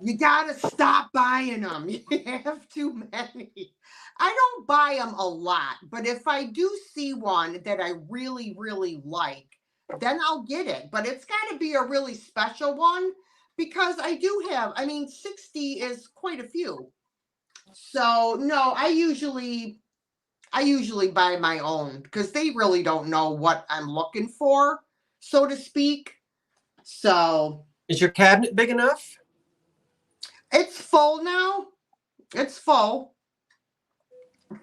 you gotta stop buying them. You have too many. I don't buy them a lot, but if I do see one that I really, really like, then I'll get it. But it's got to be a really special one because I do have, I mean, 60 is quite a few. So no, I usually buy my own because they really don't know what I'm looking for, so to speak. So is your cabinet big enough? it's full now. It's full.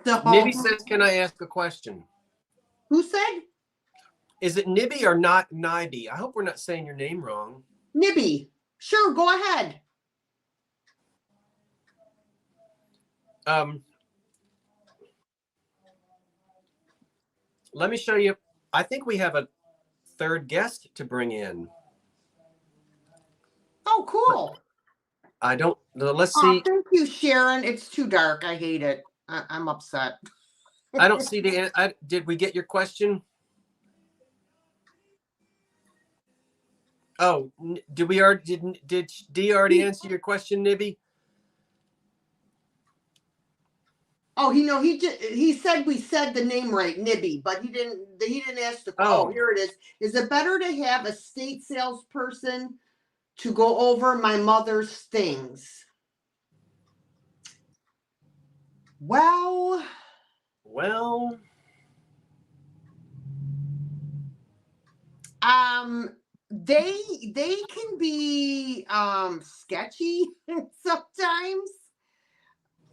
So Nibby says, can I ask a question? who said? Is it Nibby or not Nibby? I hope we're not saying your name wrong. Nibby. Sure, go ahead. Let me show you. I think we have a third guest to bring in. Oh, cool. I don't. Let's Oh, see. thank you, Sharon. It's too dark. I hate it. I'm upset. I don't see the. Did we get your question? Oh, did we already? Did Dee already answer your question, Nibby? Oh, he said we said the name right, Nibby, but he didn't ask the. Oh, here it is. Is it better to have a state salesperson to go over my mother's things? Well, they can be sketchy sometimes.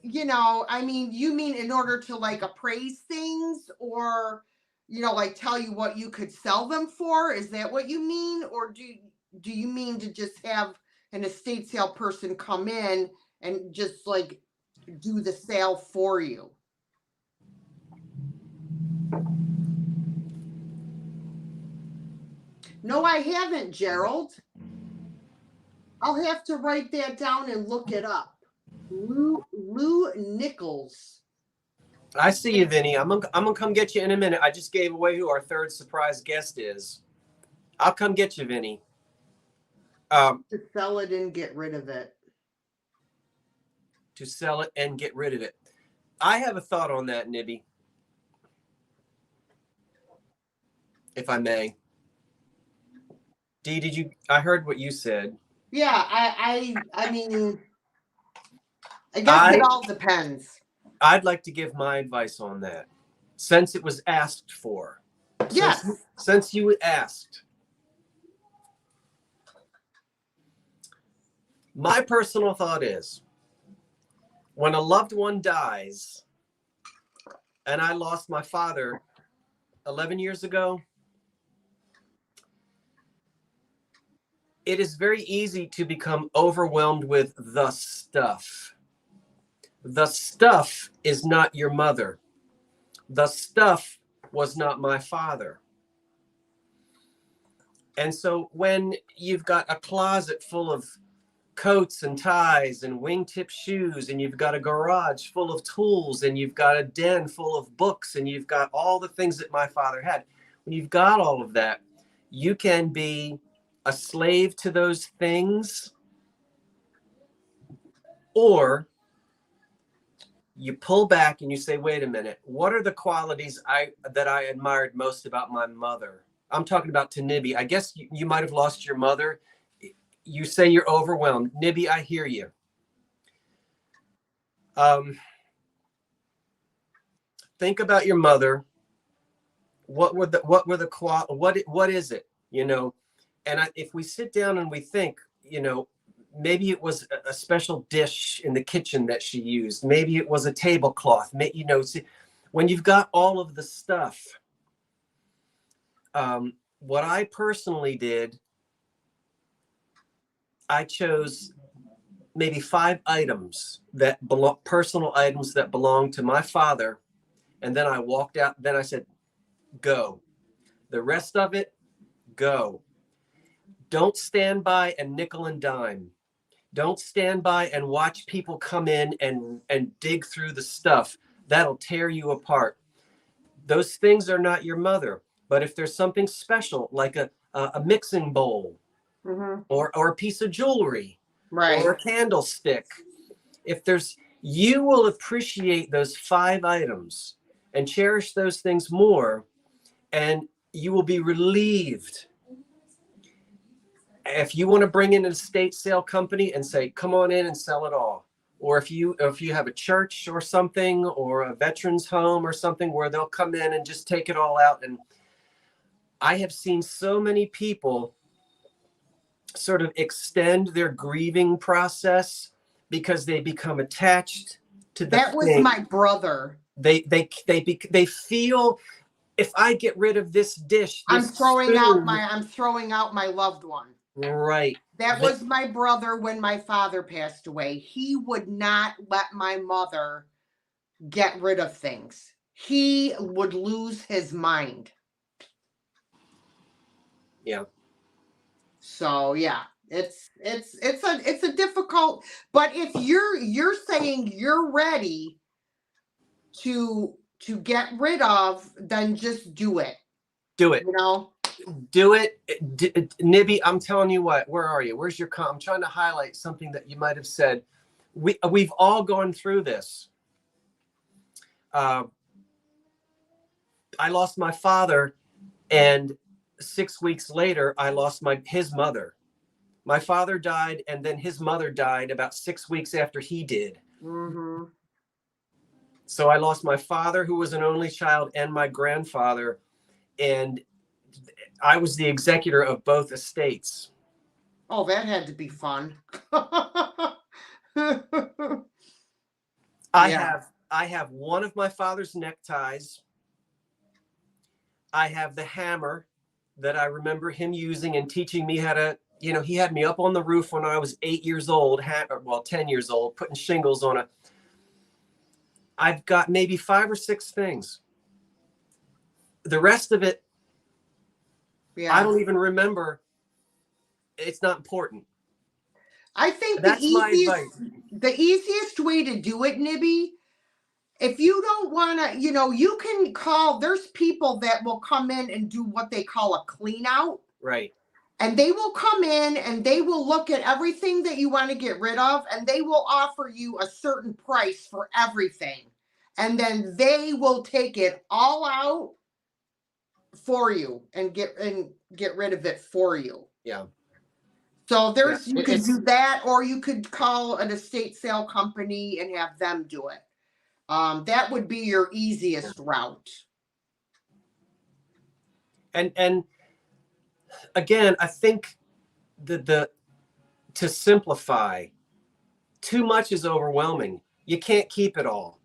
You know, I mean, you mean in order to like appraise things or, you know, like tell you what you could sell them for? Is that what you mean? Or do you mean to just have an estate sale person come in and just like do the sale for you? No, I haven't, Gerald. I'll have to write that down and look it up. Lou Nichols. I see you, Vinnie. I'm gonna come get you in a minute. I just gave away who our third surprise guest is. I'll come get you, Vinnie. To sell it and get rid of it. To sell it and get rid of it. I have a thought on that, Nibby. If I may. Dee, did you? I heard what you said. Yeah, I mean, I guess it all depends. I'd like to give my advice on that, since it was asked for. Yes. Since you asked. My personal thought is, when a loved one dies, and I lost my father 11 years ago, it is very easy to become overwhelmed with the stuff. The stuff is not your mother. The stuff was not my father. And so when you've got a closet full of coats and ties and wingtip shoes, and you've got a garage full of tools, and you've got a den full of books, and you've got all the things that my father had, when you've got all of that, you can be a slave to those things, or you pull back and you say, wait a minute, what are the qualities that I admired most about my mother? I'm talking about to Nibby. I guess you might have lost your mother. You say you're overwhelmed. Nibby, I hear you. Think about your mother. What is it, you know? And if we sit down and we think, you know, maybe it was a special dish in the kitchen that she used. Maybe it was a tablecloth. You know, see, when you've got all of the stuff, What I personally did, I chose maybe 5 items that belong, personal items that belong to my father. And then I walked out. Then I said, go. The rest of it, go. Don't stand by and nickel and dime. Don't stand by and watch people come in and dig through the stuff. That'll tear you apart. Those things are not your mother. But if there's something special, like a mixing bowl, or a piece of jewelry, Right. or a candlestick, if there's, you will appreciate those 5 items and cherish those things more, and you will be relieved. If you want to bring in an estate sale company and say, come on in and sell it all. Or if you have a church or something, or a veterans home or something where they'll come in and just take it all out. And I have seen so many people sort of extend their grieving process because they become attached to the That was thing. my brother. They feel, if I get rid of this dish, I'm this throwing spoon, out my loved one. right. That was my brother when my father passed away. He would not let my mother get rid of things. He would lose his mind. Yeah. So yeah, it's a difficult, but if you're saying you're ready to get rid of, then just do it. Do it. You know? Do it. Nibby, I'm telling you what, where are you? Where's your I'm trying to highlight something that you might have said. We've all gone through this. I lost my father, and 6 weeks later, I lost his mother. My father died, and then his mother died about 6 weeks after he did. So I lost my father, who was an only child, and my grandfather, and I was the executor of both estates. Oh, that had to be fun. I have one of my father's neckties. I have the hammer that I remember him using and teaching me how to, he had me up on the roof when I was 8 years old, 10 years old, putting shingles on it. I've got maybe 5 or 6 things. The rest of it, I don't even remember. It's not important. I think that's my advice. The easiest way to do it, Nibby, if you don't want to, you can call, there's people that will come in and do what they call a clean out. Right. And they will come in and they will look at everything that you want to get rid of, and they will offer you a certain price for everything. And then they will take it all out for you and get rid of it for you. Yeah. So you could do that, or you could call an estate sale company and have them do it. That would be your easiest route. And again, I think to simplify, too much is overwhelming. You can't keep it all.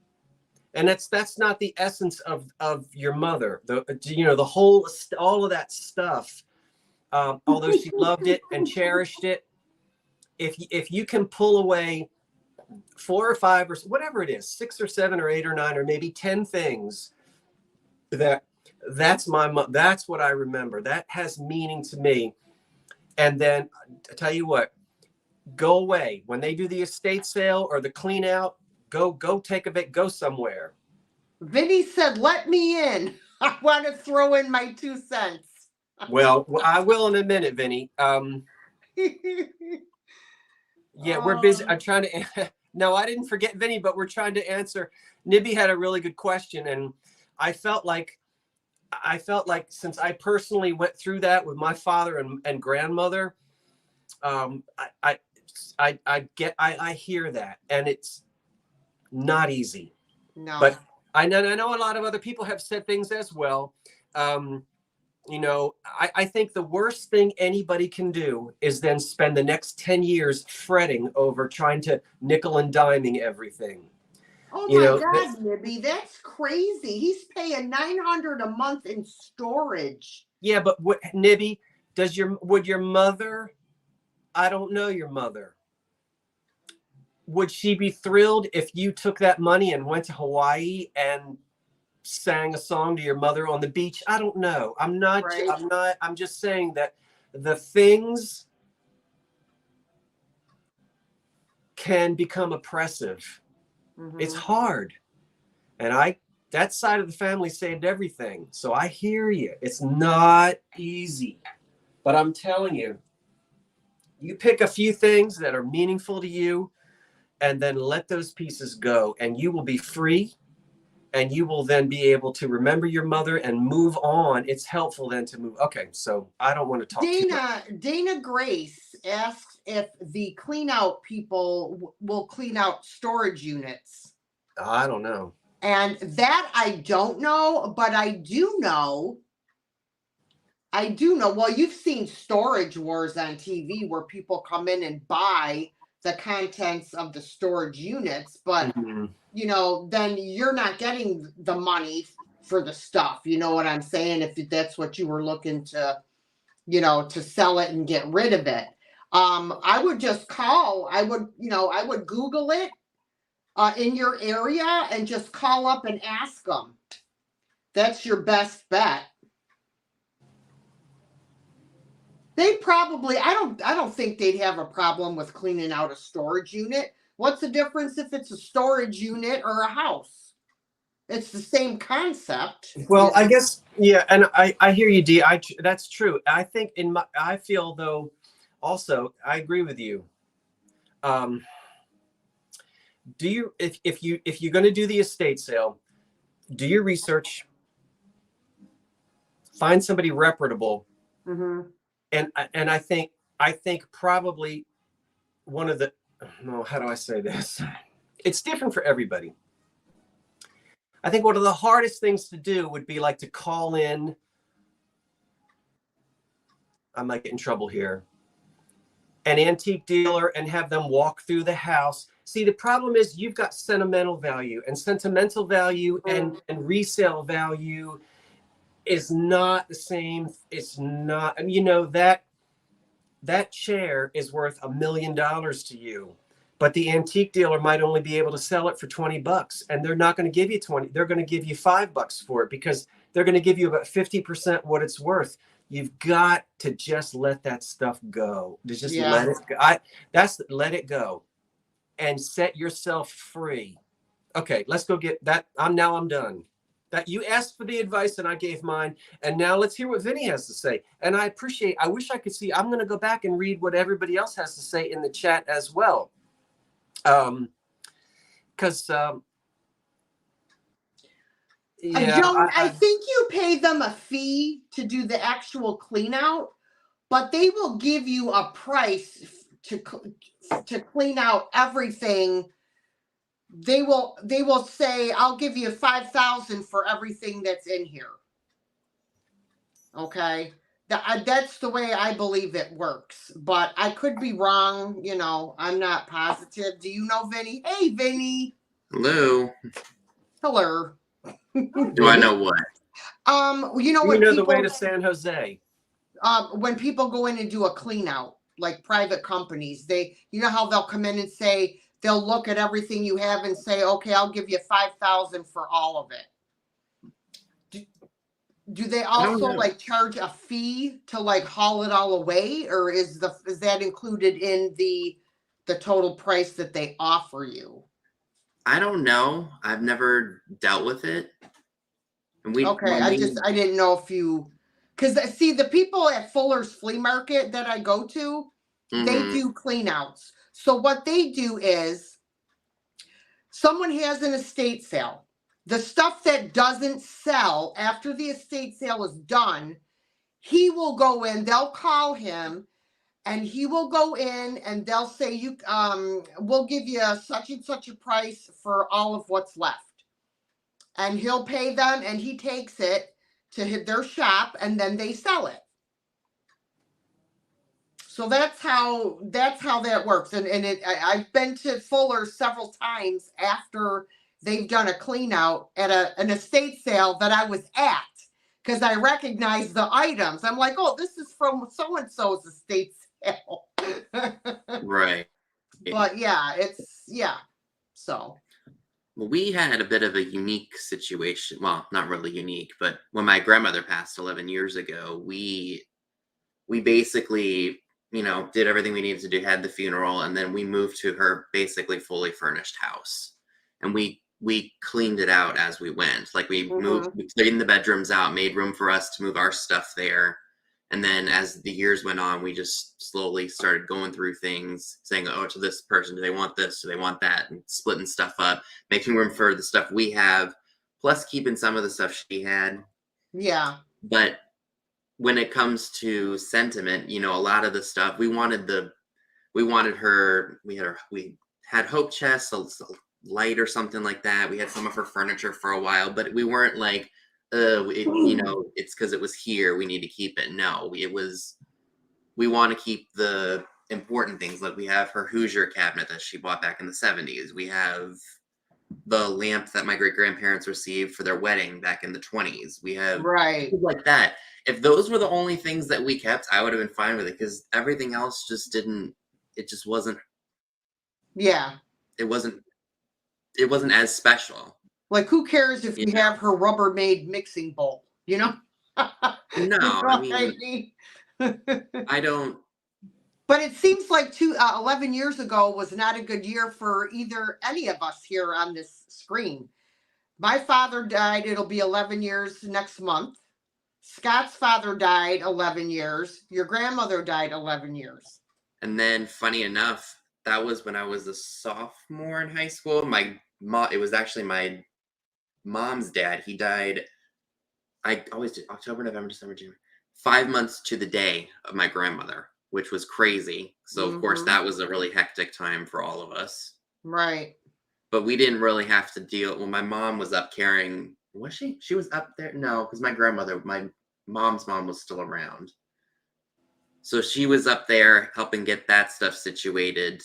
And that's not the essence of your mother. The whole, all of that stuff. Although she loved it and cherished it, if you can pull away 4 or 5 or whatever it is, 6 or 7 or 8 or 9 or maybe 10 things, that's what I remember. That has meaning to me. And then I tell you what, go away when they do the estate sale or the clean out. Go take a bit. Go somewhere. Vinnie said, "Let me in. I want to throw in my 2 cents." Well, I will in a minute, Vinnie. Yeah, we're busy. I'm trying to. No, I didn't forget Vinnie, but we're trying to answer. Nibby had a really good question, and I felt like since I personally went through that with my father and grandmother, I hear that, and it's not easy. No. But I know a lot of other people have said things as well. I think the worst thing anybody can do is then spend the next 10 years fretting over trying to nickel and diming everything. Oh my God, Nibby, that's crazy. He's paying $900 a month in storage. Yeah, but what, Nibby, would your mother, I don't know your mother. Would she be thrilled if you took that money and went to Hawaii and sang a song to your mother on the beach? I don't know. Right. I'm just saying that the things can become oppressive. It's hard. And that side of the family saved everything. So I hear you. It's not easy. But I'm telling you, you pick a few things that are meaningful to you and then let those pieces go, and you will be free, and you will then be able to remember your mother and move on. It's helpful then to move. Okay, so I don't want to talk too much. Dana Grace asks if the clean out people will clean out storage units. I don't know. And that I don't know, but I do know. Well, you've seen Storage Wars on TV where people come in and buy the contents of the storage units, but you know, then you're not getting the money for the stuff. You know what I'm saying? If that's what you were looking to, you know, to sell it and get rid of it. I would just call. I would Google it in your area and just call up and ask them. That's your best bet. They probably, I don't think they'd have a problem with cleaning out a storage unit. What's the difference if it's a storage unit or a house? It's the same concept. Well, I guess, yeah, and I hear you, Dee. That's true. I think I feel though, also, I agree with you. Do you, if you're going to do the estate sale, do your research, find somebody reputable, and I think probably one of the, no, how do I say this? It's different for everybody. I think one of the hardest things to do would be like to call in. I might get in trouble here. An antique dealer and have them walk through the house. See, the problem is you've got sentimental value, and sentimental value and resale value is not the same. It's not, and you know, that chair is worth $1 million to you, but the antique dealer might only be able to sell it for $20, and they're not going to give you 20. They're going to give you $5 for it because they're going to give you about 50% what it's worth. You've got to just let that stuff go. Just let it go. Let it go and set yourself free. Okay, let's go get that. I'm done. That you asked for the advice and I gave mine. And now let's hear what Vinnie has to say. And I wish I could see, I'm going to go back and read what everybody else has to say in the chat as well. Because I think you pay them a fee to do the actual clean out, but they will give you a price to clean out everything. They will say, I'll give you $5,000 for everything that's in here. Okay. That's the way I believe it works, but I could be wrong. You know, I'm not positive. Do you know Vinnie? Hey, Vinnie. Hello. Hello. Do I know what? You know, the way to San Jose. When people go in and do a clean out, like private companies, you know how they'll come in and say, they'll look at everything you have and say, okay, I'll give you $5,000 for all of it. Do they also like charge a fee to like haul it all away, or is that included in the total price that they offer you? I don't know. I've never dealt with it. And I didn't know if you, because see, the people at Fuller's Flea Market that I go to, they do clean outs. So what they do is someone has an estate sale. The stuff that doesn't sell after the estate sale is done, he will go in, they'll call him, and he will go in and they'll say, we'll give you such and such a price for all of what's left. And he'll pay them and he takes it to hit their shop and then they sell it. So that's how that works. And I've been to Fuller several times after they've done a clean out at an estate sale that I was at. because I recognize the items. I'm like, oh, this is from so-and-so's estate sale. Right. But yeah, so. Well, we had a bit of a unique situation. Well, not really unique, but when my grandmother passed 11 years ago, we basically, did everything we needed to do, had the funeral, and then we moved to her basically fully furnished house. And we cleaned it out as we went. Like we cleaned the bedrooms out, made room for us to move our stuff there. And then as the years went on, we just slowly started going through things, saying, oh, to this person, do they want this? Do they want that? And splitting stuff up, making room for the stuff we have, plus keeping some of the stuff she had. Yeah. But when it comes to sentiment, a lot of the stuff we had hope chests, a light or something like that. We had some of her furniture for a while, but we weren't like, it's because it was here, we need to keep it. No, we want to keep the important things. Like we have her Hoosier cabinet that she bought back in the 70s. We have the lamp that my great grandparents received for their wedding back in the 20s. We have things like that. If those were the only things that we kept, I would have been fine with it, because everything else just wasn't. Yeah. It wasn't as special. Like, who cares if you have her Rubbermaid mixing bowl, No, I mean, I don't. But it seems like 11 years ago was not a good year for any of us here on this screen. My father died. It'll be 11 years next month. Scott's father died 11 years. Your grandmother died 11 years. And then, funny enough, that was when I was a sophomore in high school. It was actually my mom's dad. He died, I always did October, November, December, January, 5 months to the day of my grandmother, which was crazy. So of course that was a really hectic time for all of us. Right. But we didn't really have to deal. Well, my mom was up carrying, was she? She was up there? No, because my mom's mom was still around. So she was up there helping get that stuff situated.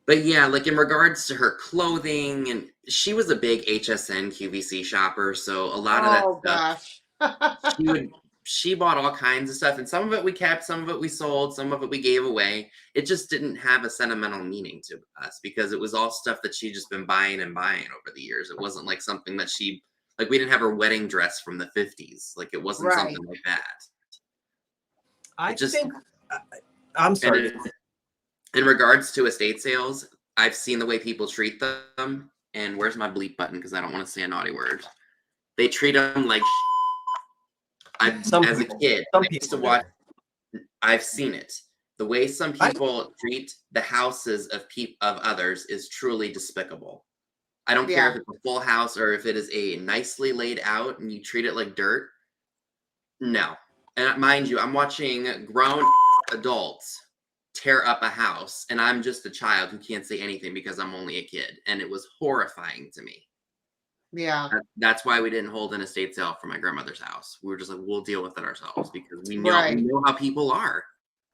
But yeah, like in regards to her clothing, and she was a big HSN QVC shopper, so a lot of that stuff, she bought all kinds of stuff, and some of it we kept, some of it we sold, some of it we gave away. It just didn't have a sentimental meaning to us, because it was all stuff that she'd just been buying and buying over the years. It wasn't like something that we didn't have her wedding dress from the 50s. Like it wasn't something like that. I'm sorry. In regards to estate sales, I've seen the way people treat them. And where's my bleep button? Because I don't want to say a naughty word. They treat them like as a kid, I used to watch. I've seen it. The way some people treat the houses of others is truly despicable. I don't care if it's a full house or if it is a nicely laid out and you treat it like dirt. No. And mind you, I'm watching grown adults tear up a house, and I'm just a child who can't say anything because I'm only a kid, and it was horrifying to me. Yeah. That's why we didn't hold an estate sale for my grandmother's house. We were just like, we'll deal with it ourselves, because we know how people are.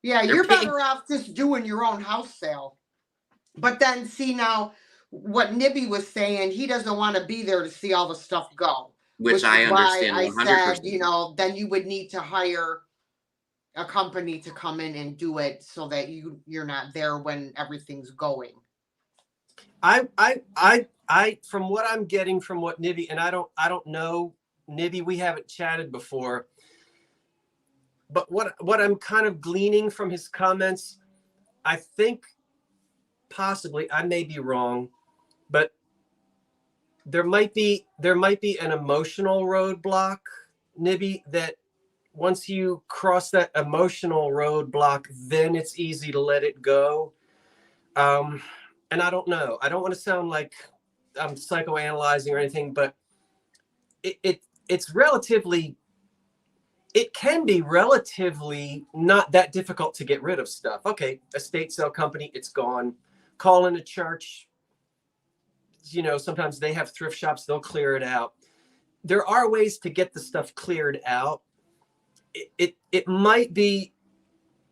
Yeah, you're better off just doing your own house sale. But then see, now what Nibby was saying, he doesn't want to be there to see all the stuff go. Which I understand 100%. I said, then you would need to hire a company to come in and do it, so that you're not there when everything's going. I from what I'm getting from what Nibby, and I don't know Nibby, we haven't chatted before, but what I'm kind of gleaning from his comments, I think possibly, I may be wrong, but there might be an emotional roadblock, Nibby, that once you cross that emotional roadblock, then it's easy to let it go. And I don't know. I don't want to sound like I'm psychoanalyzing or anything, but it can be relatively not that difficult to get rid of stuff. Okay, estate sale company, it's gone. Call in a church. Sometimes they have thrift shops, they'll clear it out. There are ways to get the stuff cleared out. It might be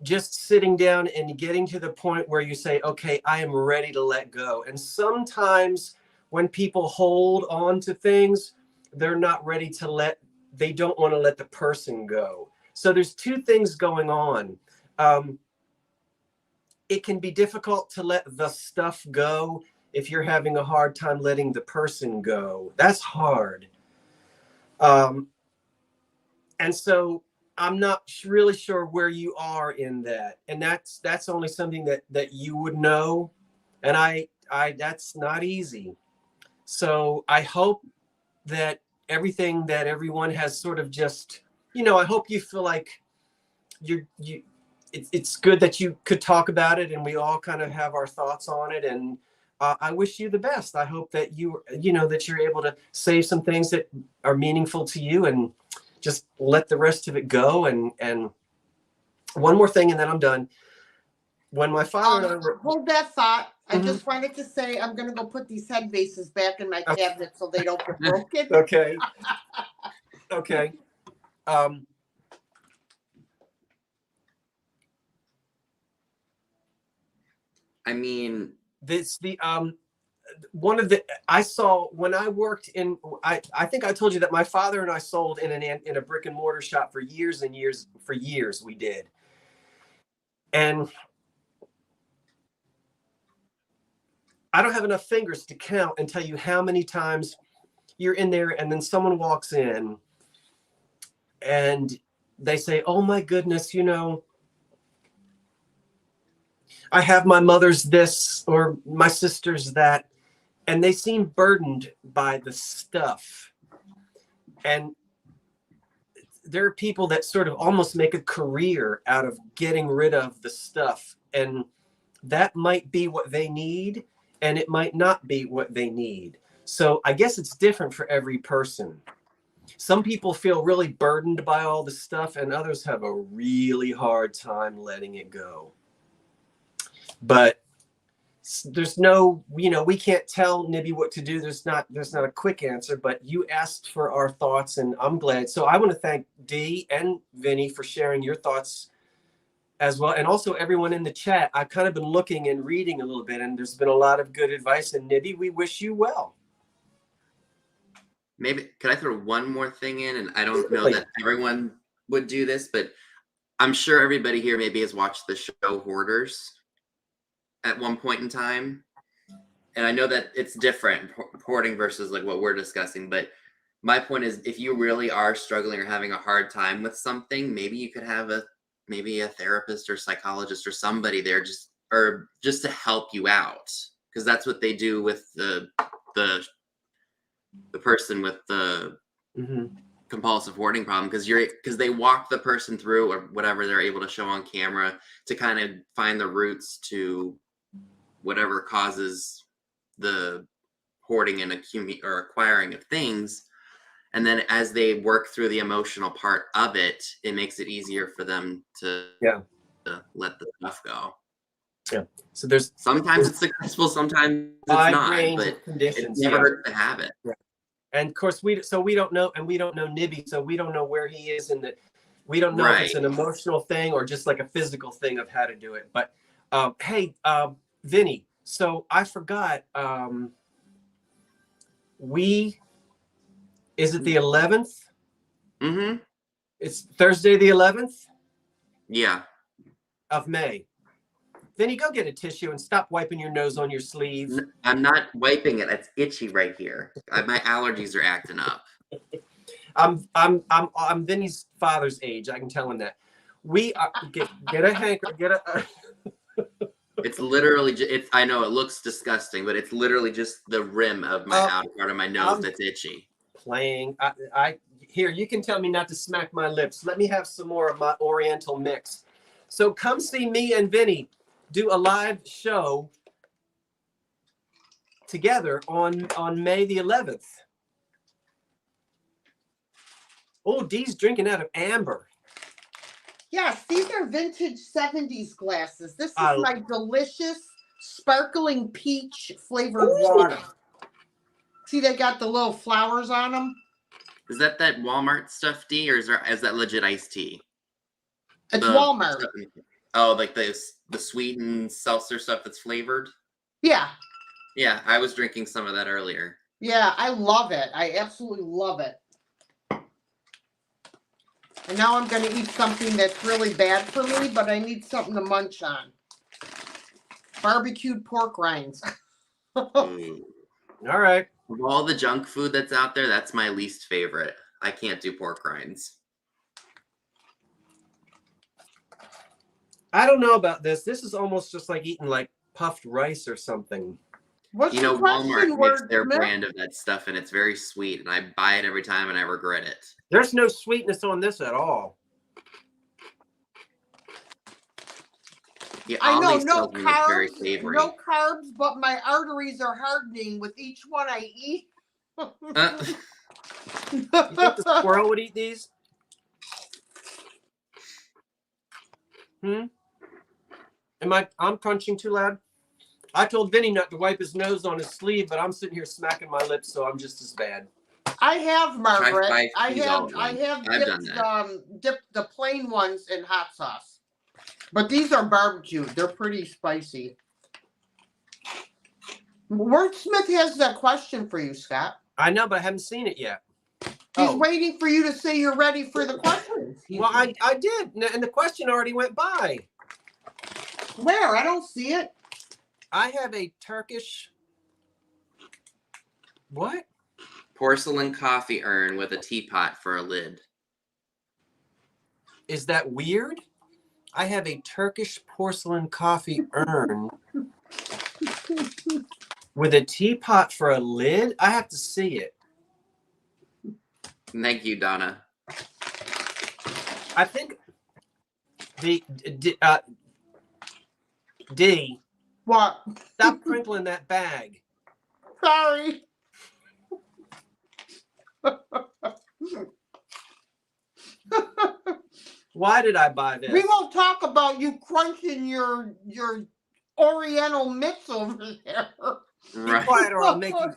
just sitting down and getting to the point where you say, okay, I am ready to let go. And sometimes when people hold on to things, they're not ready to let they don't want to let the person go. So there's two things going on. It can be difficult to let the stuff go if you're having a hard time letting the person go. That's hard. And so I'm not really sure where you are in that. And that's only something that you would know. And I that's not easy. So I hope that everything that everyone has sort of just, I hope you feel like it's good that you could talk about it and we all kind of have our thoughts on it. And I wish you the best. I hope that that you're able to say some things that are meaningful to you and just let the rest of it go. And one more thing, and then I'm done. When my father and I were... Hold that thought. I just wanted to say I'm going to go put these head vases back in my cabinet so they don't get broken. Okay. Okay. I mean, one of the I saw when I worked in I think I told you that my father and I sold in a brick and mortar shop for years and years. For years we did. And I don't have enough fingers to count and tell you how many times you're in there and then someone walks in and they say, "Oh my goodness, I have my mother's this or my sister's that," and they seem burdened by the stuff. And there are people that sort of almost make a career out of getting rid of the stuff. And that might be what they need, and it might not be what they need. So I guess it's different for every person. Some people feel really burdened by all the stuff, and others have a really hard time letting it go. But there's no, we can't tell Nibby what to do. There's not a quick answer, but you asked for our thoughts and I'm glad. So I want to thank Dee and Vinnie for sharing your thoughts as well. And also everyone in the chat. I've kind of been looking and reading a little bit and there's been a lot of good advice. And Nibby, we wish you well. Maybe, could I throw one more thing in? And I don't know that everyone would do this, but I'm sure everybody here maybe has watched the show Hoarders at one point in time. And I know that it's different, hoarding versus like what we're discussing. But my point is, if you really are struggling or having a hard time with something, maybe you could have maybe a therapist or psychologist or somebody there just to help you out. Because that's what they do with the person with the compulsive hoarding problem, because they walk the person through or whatever they're able to show on camera to kind of find the roots to whatever causes the hoarding and acquiring of things. And then as they work through the emotional part of it, it makes it easier for them to let the stuff go. Yeah. So sometimes it's successful, sometimes it's not, but it never hurts to have it. Yeah. And of course we don't know, and we don't know Nibby, so we don't know where he is we don't know if it's an emotional thing or just like a physical thing of how to do it. But hey, Vinnie, so I forgot, is it the 11th? Mm-hmm. It's Thursday the 11th? Yeah. Of May. Vinnie, go get a tissue and stop wiping your nose on your sleeve. I'm not wiping it. It's itchy right here. My allergies are acting up. I'm Vinnie's father's age. I can tell him that. We are get a hanker, get a. It's literally I know it looks disgusting, but it's literally just the rim of my outer part of my nose that's itchy. Playing. Here, you can tell me not to smack my lips. Let me have some more of my Oriental mix. So come see me and Vinnie do a live show together on May the 11th. Oh, Dee's drinking out of amber. Yes, these are vintage 70s glasses. This is my delicious sparkling peach flavored water. See, they got the little flowers on them. Is that Walmart stuff, D, or is that legit iced tea? It's Walmart. Oh, like the sweetened seltzer stuff that's flavored? Yeah. Yeah, I was drinking some of that earlier. Yeah, I love it. I absolutely love it. And now I'm going to eat something that's really bad for me, but I need something to munch on. Barbecued pork rinds. Mm. All right. Of all the junk food that's out there, that's my least favorite. I can't do pork rinds. I don't know about this. This is almost just like eating like puffed rice or something. What's You the know, question, Walmart makes their Wordsmith? brand of that stuff, and it's very sweet, and I buy it every time, and I regret it. There's no sweetness on this at all. Yeah, I know, Ollie's no tells me it's very carbs, savory. no carbs, but my arteries are hardening with each one I eat. You think the squirrel would eat these? I'm crunching too loud? I told Vinnie not to wipe his nose on his sleeve, but I'm sitting here smacking my lips, so I'm just as bad. I have, Margaret. Try I cheese all have at once. I've done dipped the plain ones in hot sauce. But these are barbecued. They're pretty spicy. Wordsmith has a question for you, Scott. I know, but I haven't seen it yet. He's waiting for you to say you're ready for the question. Well, I did, and the question already went by. Where? I don't see it. I have a Turkish... What? Porcelain coffee urn with a teapot for a lid. Is that weird? I have a Turkish porcelain coffee urn with a teapot for a lid. I have to see it. Thank you, Donna. I think D. What? Stop crinkling that bag. Sorry. Why did I buy this? We won't talk about you crunching your Oriental mitts over there. Right. Be quiet, or I'll make you.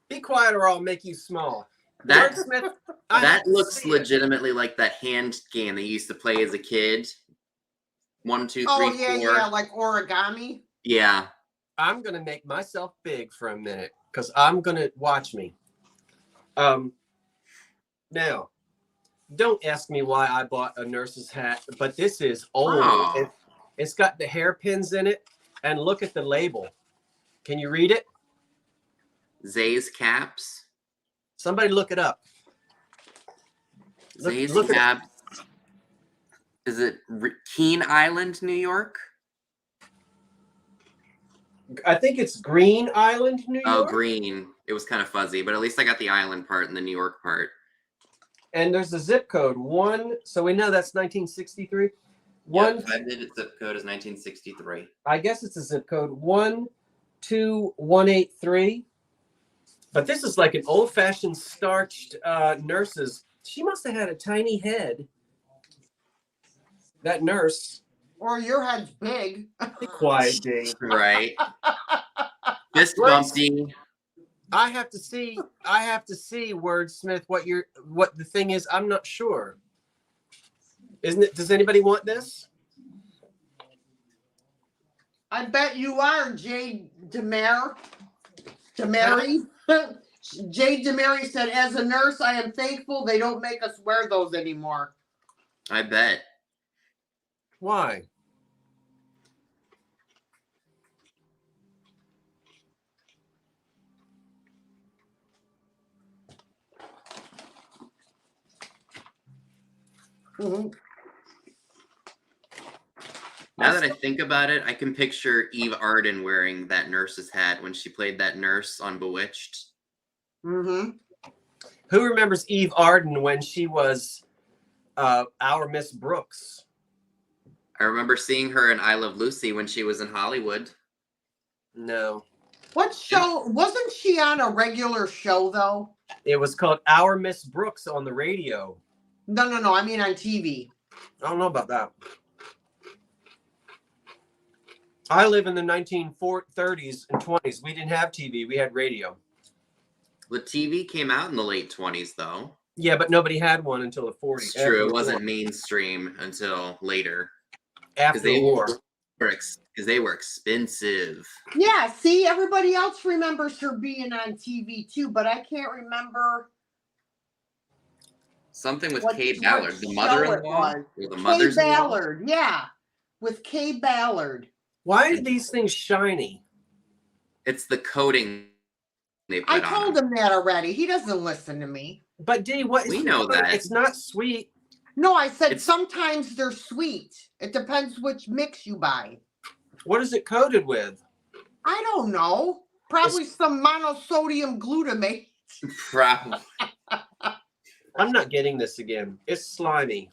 Be quiet, or I'll make you small. That Wordsmith, I have that to looks see it. legitimately like that hand game they used to play as a kid. 1, 2, 3, 4. Oh yeah, like origami. Yeah. I'm gonna make myself big for a minute because I'm gonna watch me. Now, don't ask me why I bought a nurse's hat, but this is old. Oh. It's got the hairpins in it, and look at the label. Can you read it? Zay's caps. Somebody look it up. Zay's look at caps. Is it Keene Island, New York? I think it's Green Island, New Oh, York. green. It was kind of fuzzy, but at least I got the island part and the New York part. And there's a zip code 1, so we know that's 1963. Yep, 5-digit zip code is 1963. I guess it's a zip code 12183. But this is like an old-fashioned starched nurse's. She must have had a tiny head. That nurse. Or your head's big. Be quiet, Dave. Right. Fist bumping. I have to see Wordsmith what the thing is. I'm not sure. Isn't it? Does anybody want this? I bet you are, Jay Demary. Jay Demary said, as a nurse, I am thankful they don't make us wear those anymore. I bet. Why? Mm-hmm. Now that I think about it, I can picture Eve Arden wearing that nurse's hat when she played that nurse on Bewitched. Mm-hmm. Who remembers Eve Arden when she was our Miss Brooks? I remember seeing her in I Love Lucy when she was in Hollywood. No. What show? Wasn't she on a regular show, though? It was called Our Miss Brooks on the radio. No. I mean on TV. I don't know about that. I live in the 1930s and 20s. We didn't have TV. We had radio. The TV came out in the late 20s, though. Yeah, but nobody had one until the 40s. It's true. It wasn't mainstream until later. After the war. Because they were expensive. Yeah, see, everybody else remembers her being on TV too, but I can't remember. Something with What- Kay what Ballard, the show mother-in-law, it or the Kay mother's-in-law. Ballard, yeah, with Kay Ballard. Why are these things shiny? It's the coating they I put on told them. him that already. He doesn't listen to me. But Dee, what is We the know color? that. It's not sweet. No, I said It's- sometimes they're sweet. It depends which mix you buy. What is it coated with? I don't know. Probably some monosodium glutamate. Probably. I'm not getting this again. It's slimy.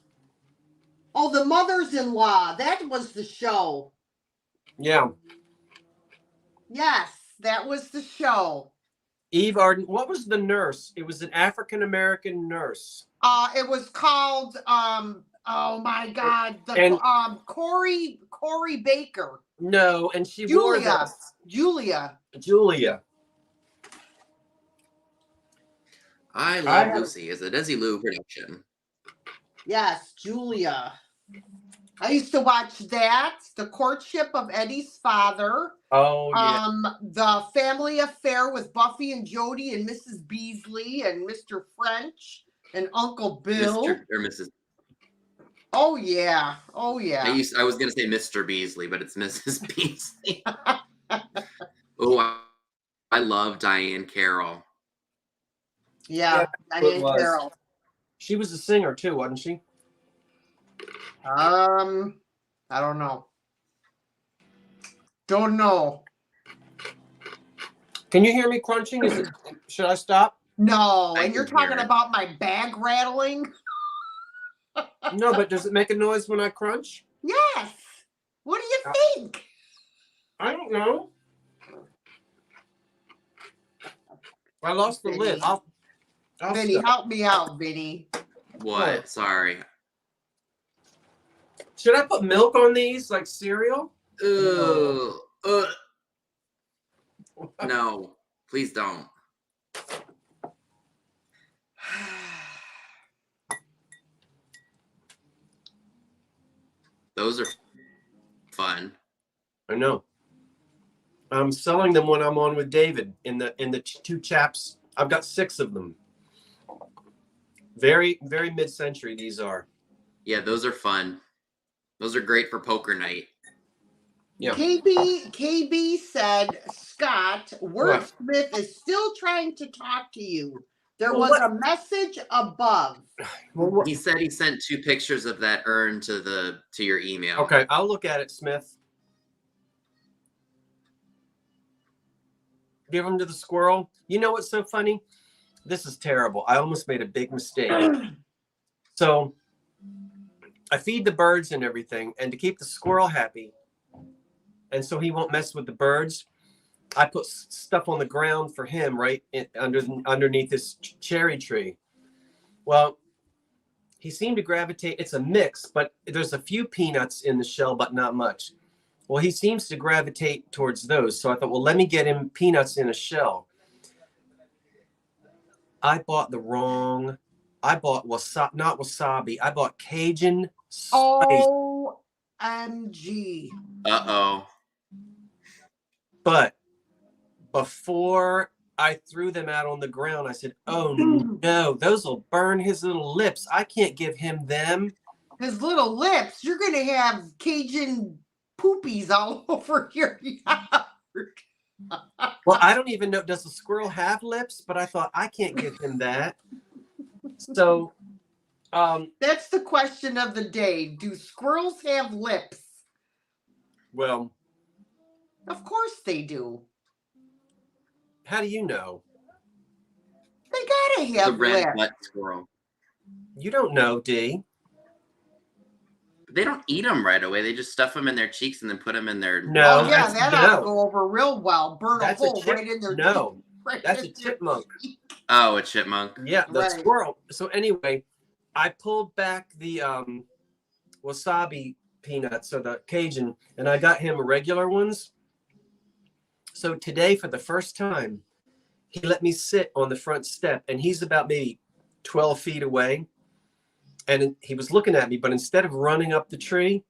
Oh, the mothers-in-law. That was the show. Yeah. Yes, that was the show. Eve Arden. What was the nurse? It was an African American nurse. It was called oh my God, the And- Corey Baker. No, and she wore Julia. this. Julia. I I Love have- Lucy is a Desilu production. Yes, Julia. I used to watch that, The Courtship of Eddie's Father, Oh yeah. The Family Affair with Buffy and Jody and Mrs. Beasley and Mr. French and Uncle Bill. Mr. or Mrs. Oh yeah. Oh I yeah. was gonna say Mr. Beasley, but it's Mrs. Beasley. Oh, I love Diane Carroll. Yeah, it Diane was. Carroll. She was a singer too, wasn't she? I don't know. Don't know. Can you hear me crunching? Is it? Should I stop? No, I and you're can hear talking it. about my bag rattling? No, but does it make a noise when I crunch? Yes. What do you think? I don't know. I lost the lid. Vinnie. I'll Vinnie, stop. help me out, Vinnie. What? Sorry. Should I put milk on these like cereal? Ugh. No, please don't. Those are fun. I know. I'm selling them when I'm on with David in the two chaps. I've got 6 of them. Very, very mid-century these are. Yeah, those are fun. Those are great for poker night. Yeah. KB said, Scott, Wordsmith is still trying to talk to you. There Well, was what- a message above. Well, what- He said he sent 2 pictures of that urn to your email. okay, I'll look at it, Smith. Give them to the squirrel. You know what's so funny? This is terrible. I almost made a big mistake. So I feed the birds and everything, and to keep the squirrel happy, and so he won't mess with the birds, I put stuff on the ground for him right underneath this cherry tree. Well, he seemed to gravitate. It's a mix, but there's a few peanuts in the shell, but not much. Well, he seems to gravitate towards those. So I thought, well, let me get him peanuts in a shell. I bought wasabi, not wasabi. I bought Cajun spice. OMG. Uh-oh. But before I threw them out on the ground, I said, oh no, those will burn his little lips. I can't give him them. His little lips. You're going to have Cajun poopies all over your yard. Well, I don't even know. Does the squirrel have lips? But I thought I can't give him that. So, That's the question of the day. Do squirrels have lips? well, Of course they do. how do you know? They gotta The have red lips. butt squirrel. You don't know, D. They don't eat them right away. They just stuff them in their cheeks and then put them in their... No, Oh yeah, that's- that ought to no. go over real well. Burn That's a a hole chip- right in their no, right that's in a their chipmunk. cheek. Oh, a chipmunk. Yeah, the Right. squirrel. So anyway, I pulled back the wasabi peanuts or the Cajun, and I got him regular ones. So today, for the first time, he let me sit on the front step, and he's about maybe 12 feet away. And he was looking at me, but instead of running up the tree,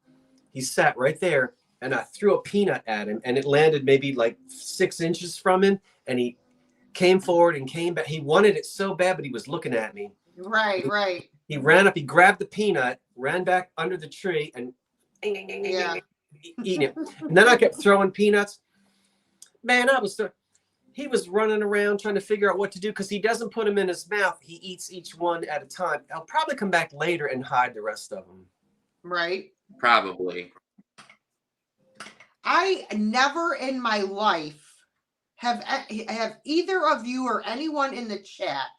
he sat right there, and I threw a peanut at him, and it landed maybe like 6 inches from him, and he came forward and came back. He wanted it so bad, but he was looking at me. Right. He ran up, he grabbed the peanut, ran back under the tree, and Yeah. eating it. And then I kept throwing peanuts. Man, he was running around trying to figure out what to do because he doesn't put them in his mouth. He eats each one at a time. I'll probably come back later and hide the rest of them. Right. Probably. I never in my life have either of you or anyone in the chat,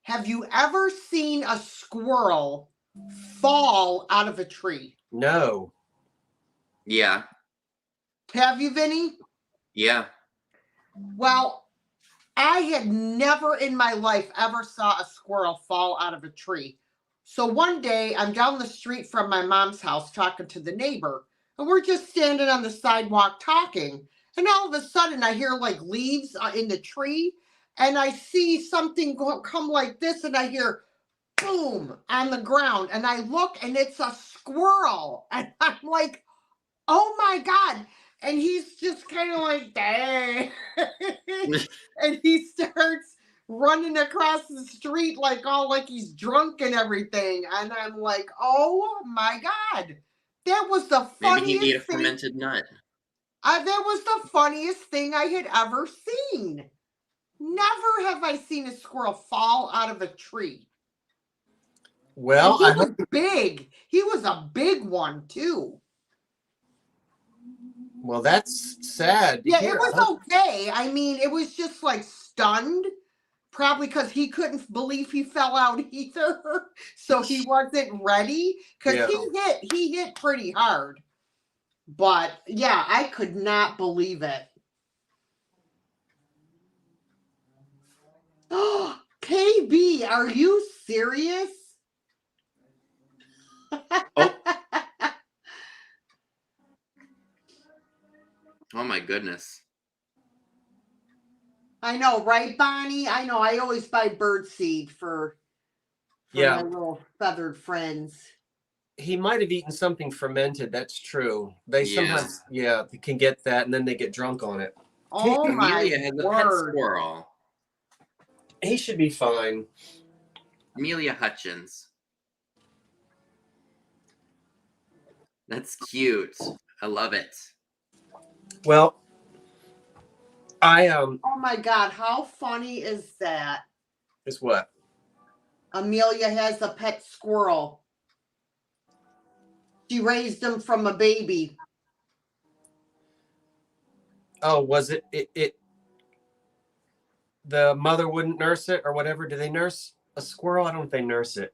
have you ever seen a squirrel fall out of a tree? No. Yeah. Have you, Vinnie? Yeah. Well, I had never in my life ever saw a squirrel fall out of a tree. So one day I'm down the street from my mom's house talking to the neighbor, and we're just standing on the sidewalk talking. And all of a sudden I hear like leaves in the tree, and I see something come like this, and I hear boom on the ground, and I look and it's a squirrel, and I'm like, oh my God. And he's just kind of like, dang. And he starts running across the street like all like he's drunk and everything. And I'm like, oh my God. That was the funniest Maybe he ate a thing. fermented nut. That was the funniest thing I had ever seen. Never have I seen a squirrel fall out of a tree. Well, and he was big. He was a big one too. Well, that's sad. Yeah, it was okay. I mean, it was just like stunned, probably because he couldn't believe he fell out either. So he wasn't ready because he hit pretty hard. But yeah, I could not believe it. Oh, KB, are you serious? Oh. Oh my goodness. I know, right, Bonnie? I know. I always buy bird seed for my little feathered friends. He might have eaten something fermented. That's true. They sometimes, they can get that, and then they get drunk on it. Oh Amelia has a pet word. squirrel. He should be fine. Amelia Hutchins. That's cute. I love it. Well, Oh my God, how funny is that? Is what? Amelia has a pet squirrel. She raised him from a baby. Oh, was it the mother wouldn't nurse it or whatever? Do they nurse a squirrel? I don't know if they nurse it.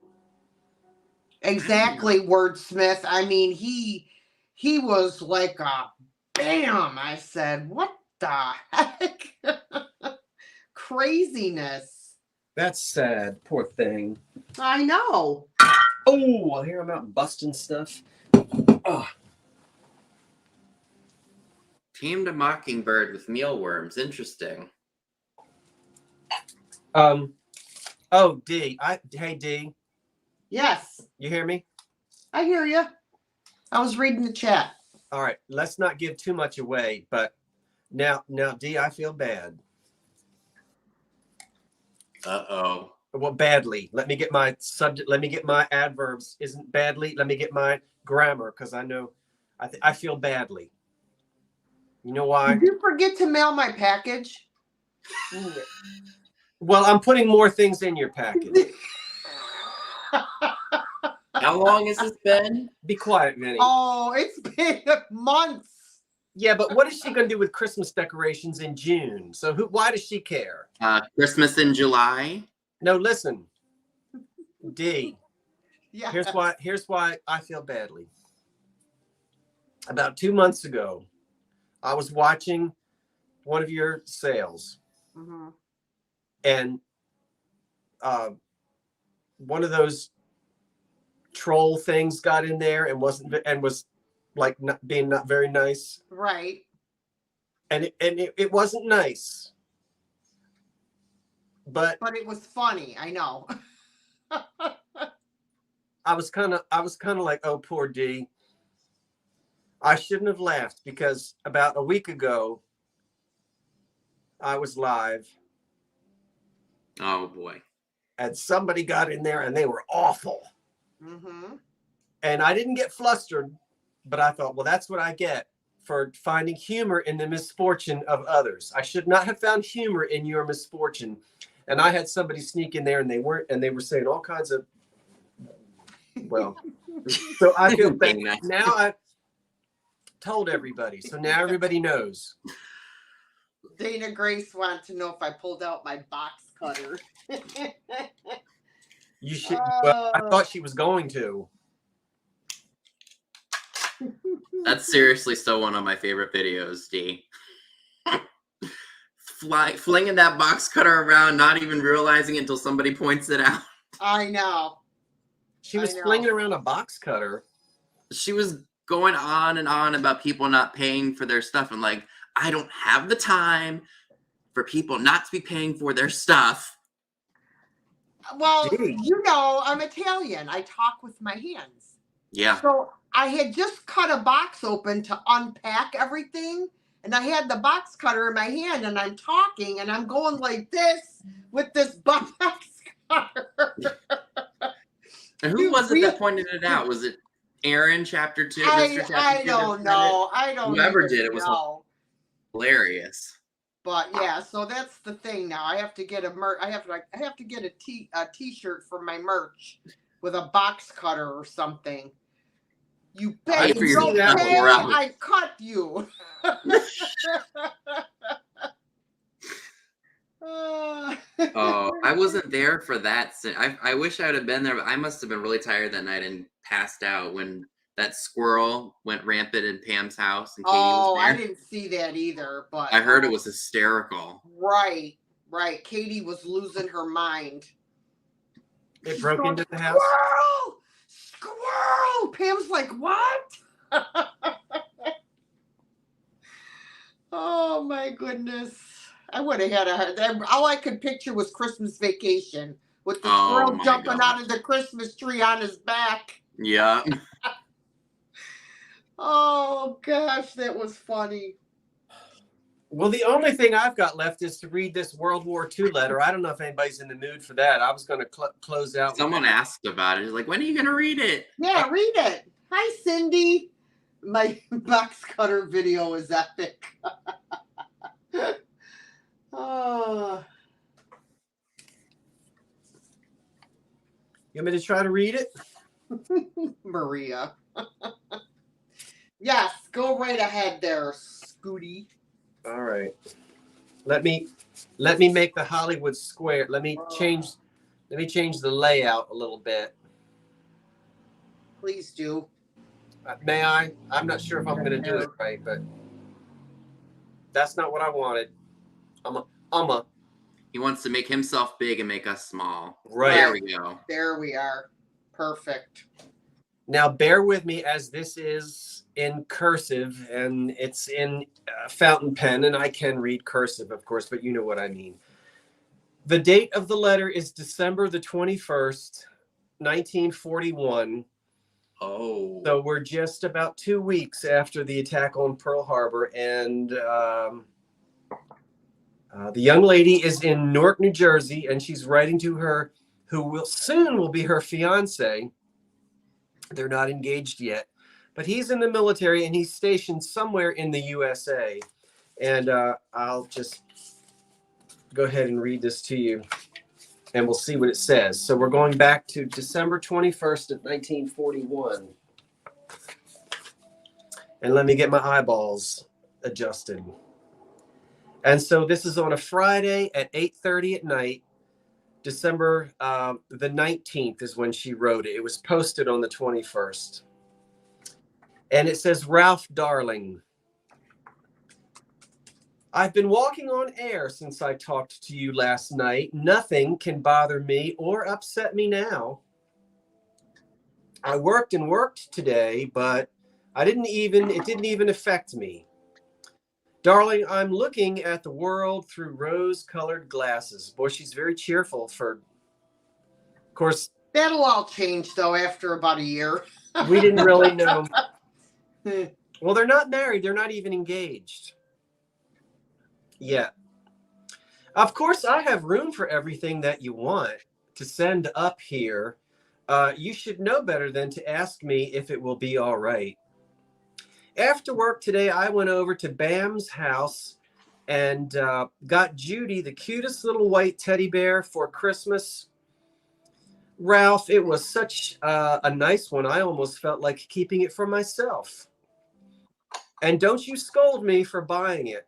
Exactly, wordsmith. I mean, he was like a bam. I said, what the heck? Craziness. That's sad. Poor thing. I know. Oh, I hear him out busting stuff. Oh. Tamed a mockingbird with mealworms. Interesting. Oh, D. Hey, D. Yes. You hear me? I hear you. I was reading the chat. All right. Let's not give too much away, but now, D, I feel bad. Uh-oh. Well, badly. Let me get my subject. Let me get my adverbs. Isn't badly. Let me get my grammar because I know I feel badly. You know why? Did you forget to mail my package? Well, I'm putting more things in your package. How long has this been? Be quiet, Vinnie. Oh, it's been months. Yeah, but what is she going to do with Christmas decorations in June? So why does she care? Christmas in July. No, listen. D. Yeah. Here's why I feel badly. About 2 months ago, I was watching one of your sales, and one of those troll things got in there and was like not very nice. Right. And it wasn't nice. But it was funny. I know. I was kind of like, oh, poor D. I shouldn't have laughed because about a week ago, I was live. Oh boy. and somebody got in there and they were awful. Mm-hmm. And I didn't get flustered, but I thought, well, that's what I get for finding humor in the misfortune of others. I should not have found humor in your misfortune. And I had somebody sneak in there and they were saying all kinds of, well, so I feel bad. Now I've told everybody. So now everybody knows. Dana Grace wanted to know if I pulled out my box cutter. You should. Well, I thought she was going to. That's seriously still one of my favorite videos, D. Flinging that box cutter around, not even realizing it until somebody points it out. I know. She was flinging around a box cutter. She was going on and on about people not paying for their stuff. And like, I don't have the time for people not to be paying for their stuff. Well, you know, I'm Italian. I talk with my hands. Yeah. So I had just cut a box open to unpack everything. And I had the box cutter in my hand and I'm talking and I'm going like this with this box cutter. And who was it that pointed it out? Was it Aaron, chapter 2? I don't know. I don't know. Whoever did it was hilarious. But yeah, so that's the thing now. I have to get I have to get a t-shirt for my merch with a box cutter or something. You bet you don't pay, I cut you. Oh, I wasn't there for that. I wish I would have been there, but I must have been really tired that night and passed out when that squirrel went rampant in Pam's house. And Katie was there. I didn't see that either, but I heard it was hysterical. Right. Katie was losing her mind. It broke into the house. Squirrel! Pam's like, what? Oh my goodness. I would have had all I could picture was Christmas Vacation with the squirrel jumping out of the Christmas tree on his back. Yeah. Oh gosh, that was funny. Well, the only thing I've got left is to read this World War II letter. I don't know if anybody's in the mood for that. I was going to close out. Someone asked about it. He's like, when are you going to read it? Yeah, read it. Hi, Cindy. My box cutter video is epic. Oh. You want me to try to read it? Maria. Yes, go right ahead there, Scooty. All right. Let me make the Hollywood square. Let me change the layout a little bit. Please do. May I? I'm not sure if I'm going to do it right, but that's not what I wanted. He wants to make himself big and make us small. Right. There we go. There we are. Perfect. Now, bear with me as this is in cursive and it's in fountain pen, and I can read cursive, of course, but you know what I mean. The date of the letter is December the 21st, 1941. Oh. So we're just about 2 weeks after the attack on Pearl Harbor, and the young lady is in Newark, New Jersey, and she's writing to her, who will soon be her fiance. They're not engaged yet, but he's in the military and he's stationed somewhere in the USA. And I'll just go ahead and read this to you, and we'll see what it says. So we're going back to December 21st of 1941. And let me get my eyeballs adjusted. And so this is on a Friday at 8:30 at night. December the 19th is when she wrote it. It was posted on the 21st. And it says, Ralph, darling, I've been walking on air since I talked to you last night. Nothing can bother me or upset me now. I worked and worked today, but it didn't even affect me. Darling, I'm looking at the world through rose-colored glasses. Boy, she's very cheerful of course. That'll all change, though, after about a year. We didn't really know. Well, they're not married. They're not even engaged yet. Of course, I have room for everything that you want. to send up here, you should know better than to ask me if it will be all right. After work today, I went over to Bam's house and got Judy the cutest little white teddy bear for Christmas. Ralph, it was such a nice one. I almost felt like keeping it for myself. And don't you scold me for buying it.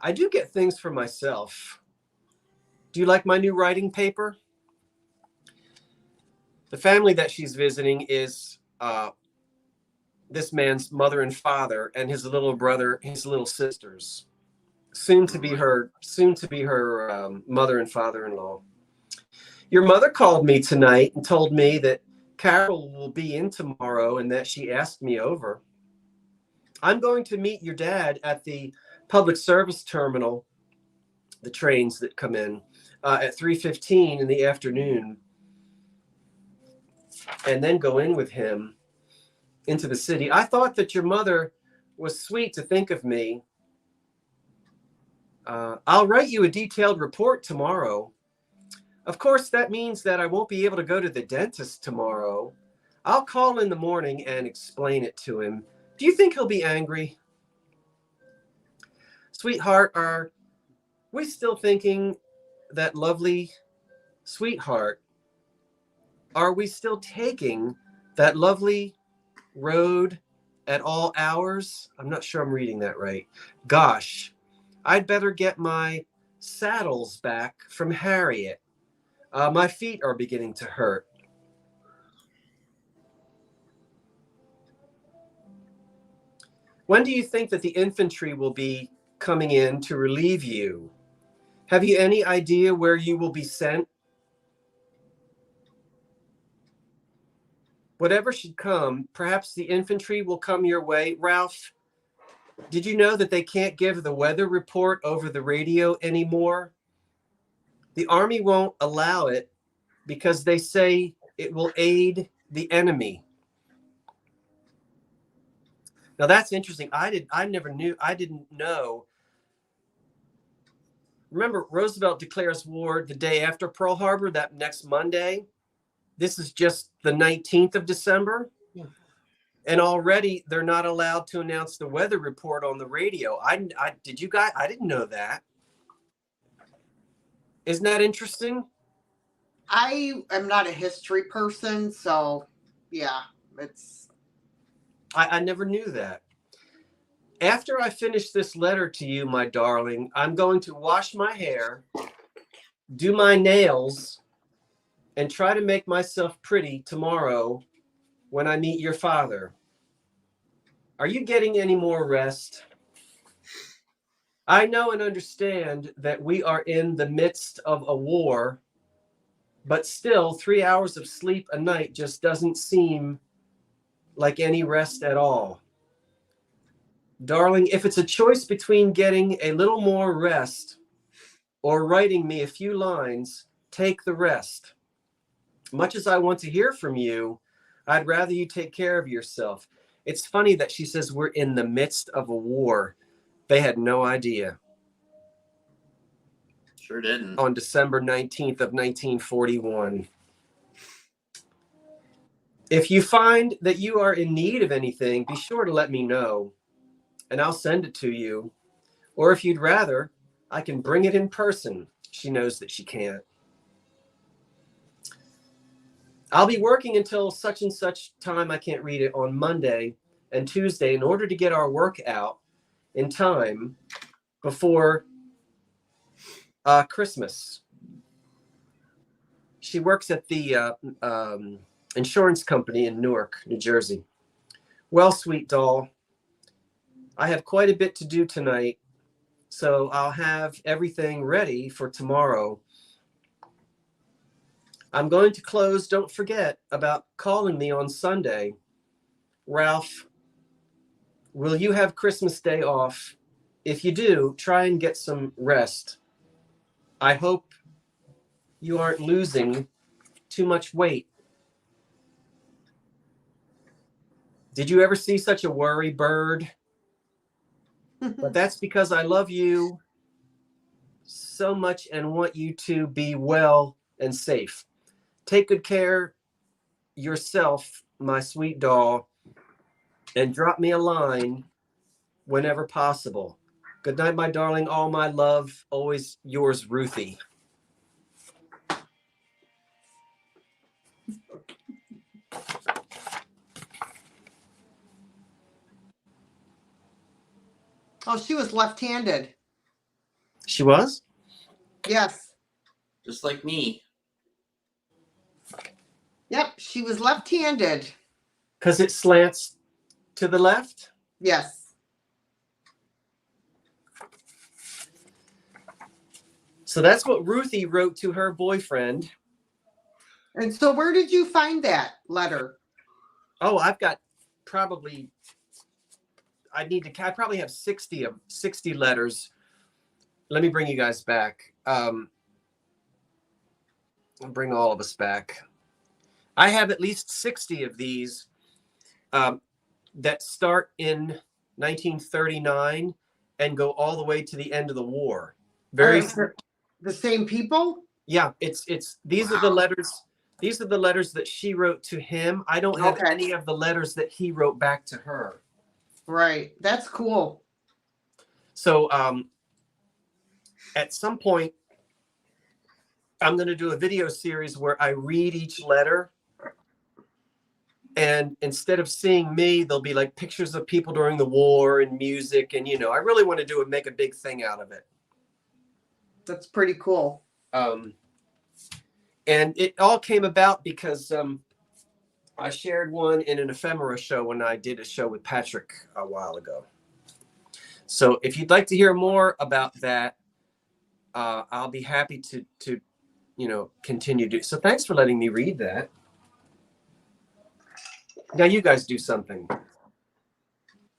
I do get things for myself. Do you like my new writing paper? The family that she's visiting is this man's mother and father and his little brother, his little sisters. Soon to be her mother and father-in-law. Your mother called me tonight and told me that Carol will be in tomorrow and that she asked me over. I'm going to meet your dad at the public service terminal, the trains that come in, at 3:15 in the afternoon, and then go in with him into the city. I thought that your mother was sweet to think of me. I'll write you a detailed report tomorrow. Of course, that means that I won't be able to go to the dentist tomorrow. I'll call in the morning and explain it to him. Do you think he'll be angry? Sweetheart, are we still thinking that lovely sweetheart? Are we still taking that lovely road at all hours? I'm not sure I'm reading that right. Gosh, I'd better get my saddles back from Harriet. My feet are beginning to hurt. When do you think that the infantry will be coming in to relieve you? Have you any idea where you will be sent? Whatever should come, perhaps the infantry will come your way. Ralph, did you know that they can't give the weather report over the radio anymore? The Army won't allow it because they say it will aid the enemy. Now that's interesting. I didn't know. Remember, Roosevelt declares war the day after Pearl Harbor, that next Monday. This is just the 19th of December. Yeah. And already they're not allowed to announce the weather report on the radio. Did you guys? I didn't know that. Isn't that interesting? I am not a history person, so yeah, it's. I never knew that. After I finish this letter to you, my darling, I'm going to wash my hair, do my nails, and try to make myself pretty tomorrow when I meet your father. Are you getting any more rest? I know and understand that we are in the midst of a war, but still 3 hours of sleep a night just doesn't seem like any rest at all. Darling, if it's a choice between getting a little more rest or writing me a few lines, take the rest. Much as I want to hear from you, I'd rather you take care of yourself. It's funny that she says we're in the midst of a war. They had no idea. Sure didn't. On December 19th of 1941. If you find that you are in need of anything, be sure to let me know, and I'll send it to you. Or if you'd rather, I can bring it in person. She knows that she can't. I'll be working until such and such time, I can't read it, on Monday and Tuesday in order to get our work out in time before Christmas. She works at the insurance company in Newark, New Jersey. Well, sweet doll, I have quite a bit to do tonight, so I'll have everything ready for tomorrow. I'm going to close. Don't forget about calling me on Sunday. Ralph, will you have Christmas Day off? If you do, try and get some rest. I hope you aren't losing too much weight. Did you ever see such a worry bird? But that's because I love you so much and want you to be well and safe. Take good care yourself, my sweet doll, and drop me a line whenever possible. Good night, my darling. All my love. Always yours, Ruthie. Oh, she was left-handed. She was? Yes. Just like me. Yep, she was left-handed. Because it slants to the left? Yes. So that's what Ruthie wrote to her boyfriend. And so where did you find that letter? Oh, I've got probably, I probably have 60 letters. Let me bring you guys back. I'll bring all of us back. I have at least 60 of these that start in 1939 and go all the way to the end of the war. Very the same people? Yeah, these are the letters. These are the letters that she wrote to him. I don't have any of the letters that he wrote back to her. Right. That's cool. So at some point, I'm going to do a video series where I read each letter. And instead of seeing me, there'll be like pictures of people during the war and music. And, I really want to make a big thing out of it. That's pretty cool. And it all came about because I shared one in an ephemera show when I did a show with Patrick a while ago. So if you'd like to hear more about that, I'll be happy to continue to. So thanks for letting me read that. Now you guys do something.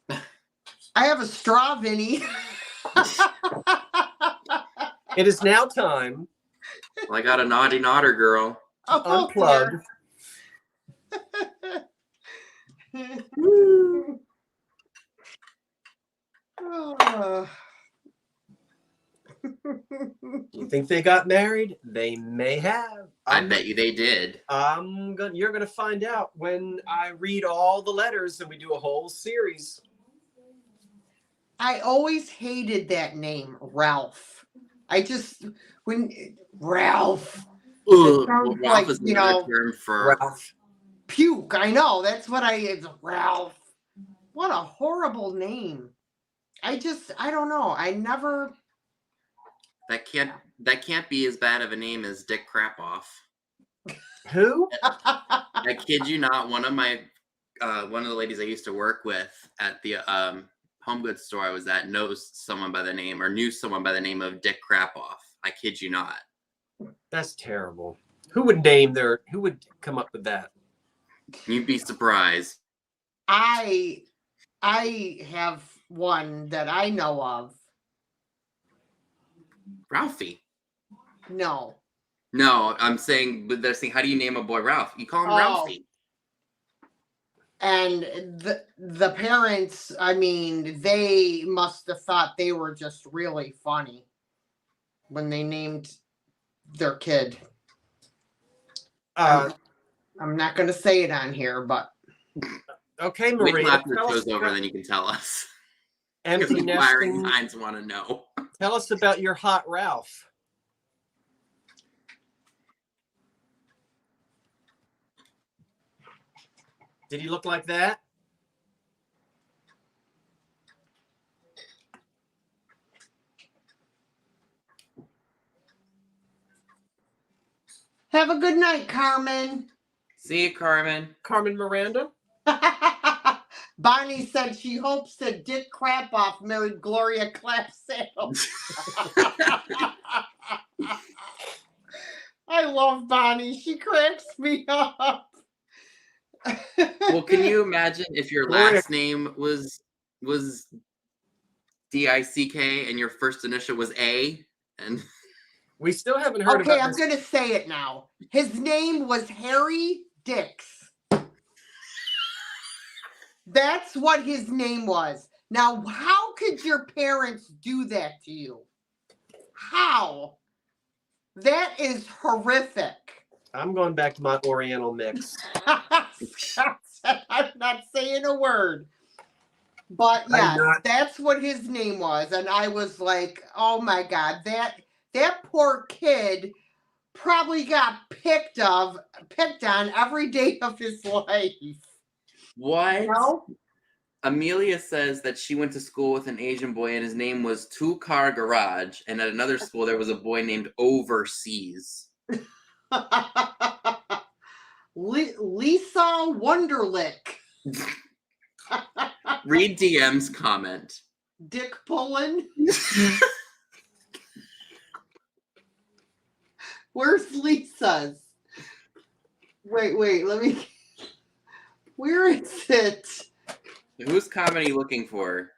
I have a straw, Vinnie. It is now time. Well, I got a naughty nodder girl. Unplug. You think they got married? They may have. I bet you they did. You're gonna find out when I read all the letters and we do a whole series. I always hated that name, Ralph. Ralph. Ugh, Ralph like, is another term for Ralph. Puke. I know. That's what it's Ralph. What a horrible name. I don't know. I never. That can't be as bad of a name as Dick Crapoff. Who? I kid you not. One of the ladies I used to work with at the home goods store I was at knew someone by the name of Dick Crapoff. I kid you not. That's terrible. Who would come up with that? You'd be surprised. I have one that I know of. Ralphie. No, I'm saying, but they're saying, how do you name a boy Ralph? You call him Ralphie. And the parents, I mean, they must have thought they were just really funny when they named their kid. I'm not going to say it on here, but. Okay, Wait Maria. till after the show's over, then you can tell us. Because Empty inquiring nesting. minds want to know. Tell us about your hot Ralph. Did he look like that? Have a good night, Carmen. See you, Carmen. Carmen Miranda? Bonnie said she hopes that Dick Crapoff married Gloria Clapsaddle. I love Bonnie. She cracks me up. Well, can you imagine if your last name was D-I-C-K and your first initial was A? And we still haven't heard okay, about I'm going to say it now. His name was Harry Dix. That's what his name was. Now, how could your parents do that to you? How? That is horrific. I'm going back to my Oriental mix. I'm not saying a word. But yes, that's what his name was. And I was like, oh my God, that poor kid probably got picked on every day of his life. What? You know? Amelia says that she went to school with an Asian boy and his name was Two Car Garage. And at another school, there was a boy named Overseas. Lisa Wonderlick. Read DM's comment. Dick Pullen. Where's Lisa's? Wait, let me. Where is it? Whose comment are you looking for?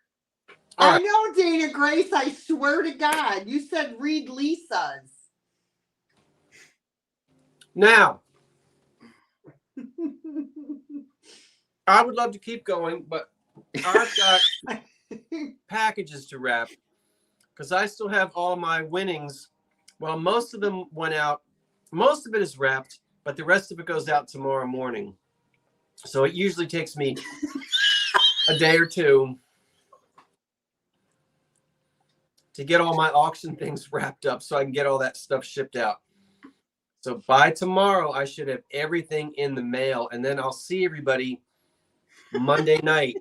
I know, Dana Grace. I swear to God. You said read Lisa's. Now, I would love to keep going, but I've got packages to wrap because I still have all my winnings. Well, most of them went out. Most of it is wrapped, but the rest of it goes out tomorrow morning. So it usually takes me a day or two to get all my auction things wrapped up so I can get all that stuff shipped out. So by tomorrow, I should have everything in the mail, and then I'll see everybody Monday night.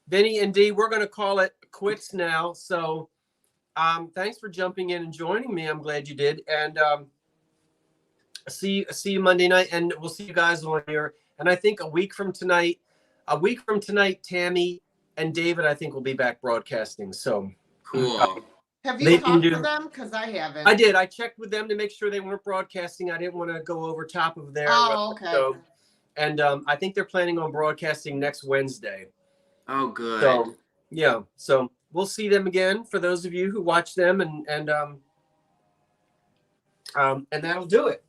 Vinny and Dee, we're going to call it quits now. So thanks for jumping in and joining me. I'm glad you did. And see you Monday night, and we'll see you guys on here. And I think a week from tonight, Tammy and David, I think, will be back broadcasting. So cool. Have you talked to them? Because I haven't. I did. I checked with them to make sure they weren't broadcasting. I didn't want to go over top of their. Oh, okay. So, and I think they're planning on broadcasting next Wednesday. Oh, good. So, yeah. So we'll see them again for those of you who watch them, and that'll do it.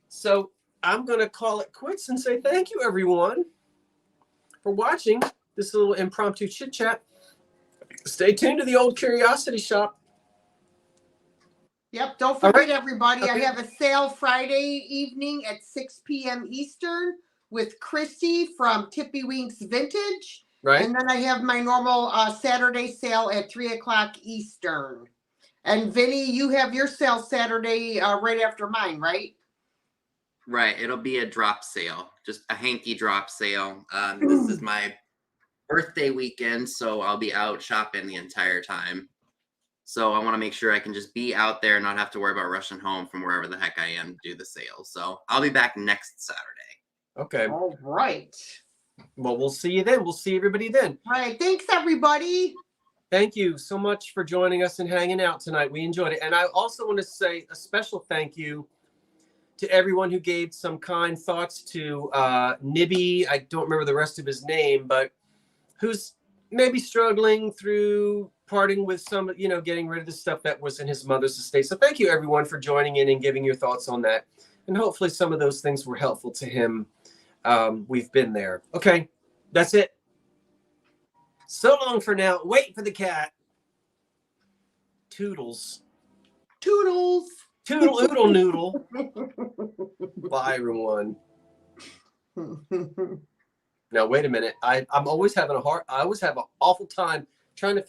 So I'm going to call it quits and say thank you, everyone, for watching this little impromptu chit chat. Stay tuned to the Old Curiosity Shop. Yep. Don't forget, everybody, I have a sale Friday evening at 6 p.m. Eastern with Christy from Tippy Winks Vintage. Right. And then I have my normal Saturday sale at 3 o'clock Eastern. And Vinny, you have your sale Saturday right after mine, right? Right. It'll be a drop sale, just a hanky drop sale. This is my birthday weekend, so I'll be out shopping the entire time. So I want to make sure I can just be out there and not have to worry about rushing home from wherever the heck I am to do the sale. So I'll be back next Saturday. Okay. All right. Well, we'll see you then. We'll see everybody then. All right. Thanks, everybody. Thank you so much for joining us and hanging out tonight. We enjoyed it. And I also want to say a special thank you to everyone who gave some kind thoughts to Nibby. I don't remember the rest of his name, but who's maybe struggling through parting with some, getting rid of the stuff that was in his mother's estate. So thank you, everyone, for joining in and giving your thoughts on that. And hopefully some of those things were helpful to him. We've been there. Okay, that's it. So long for now. Wait for the cat. Toodles. Toodles. Toodle oodle noodle. Bye, everyone. Now, wait a minute. I always have an awful time trying to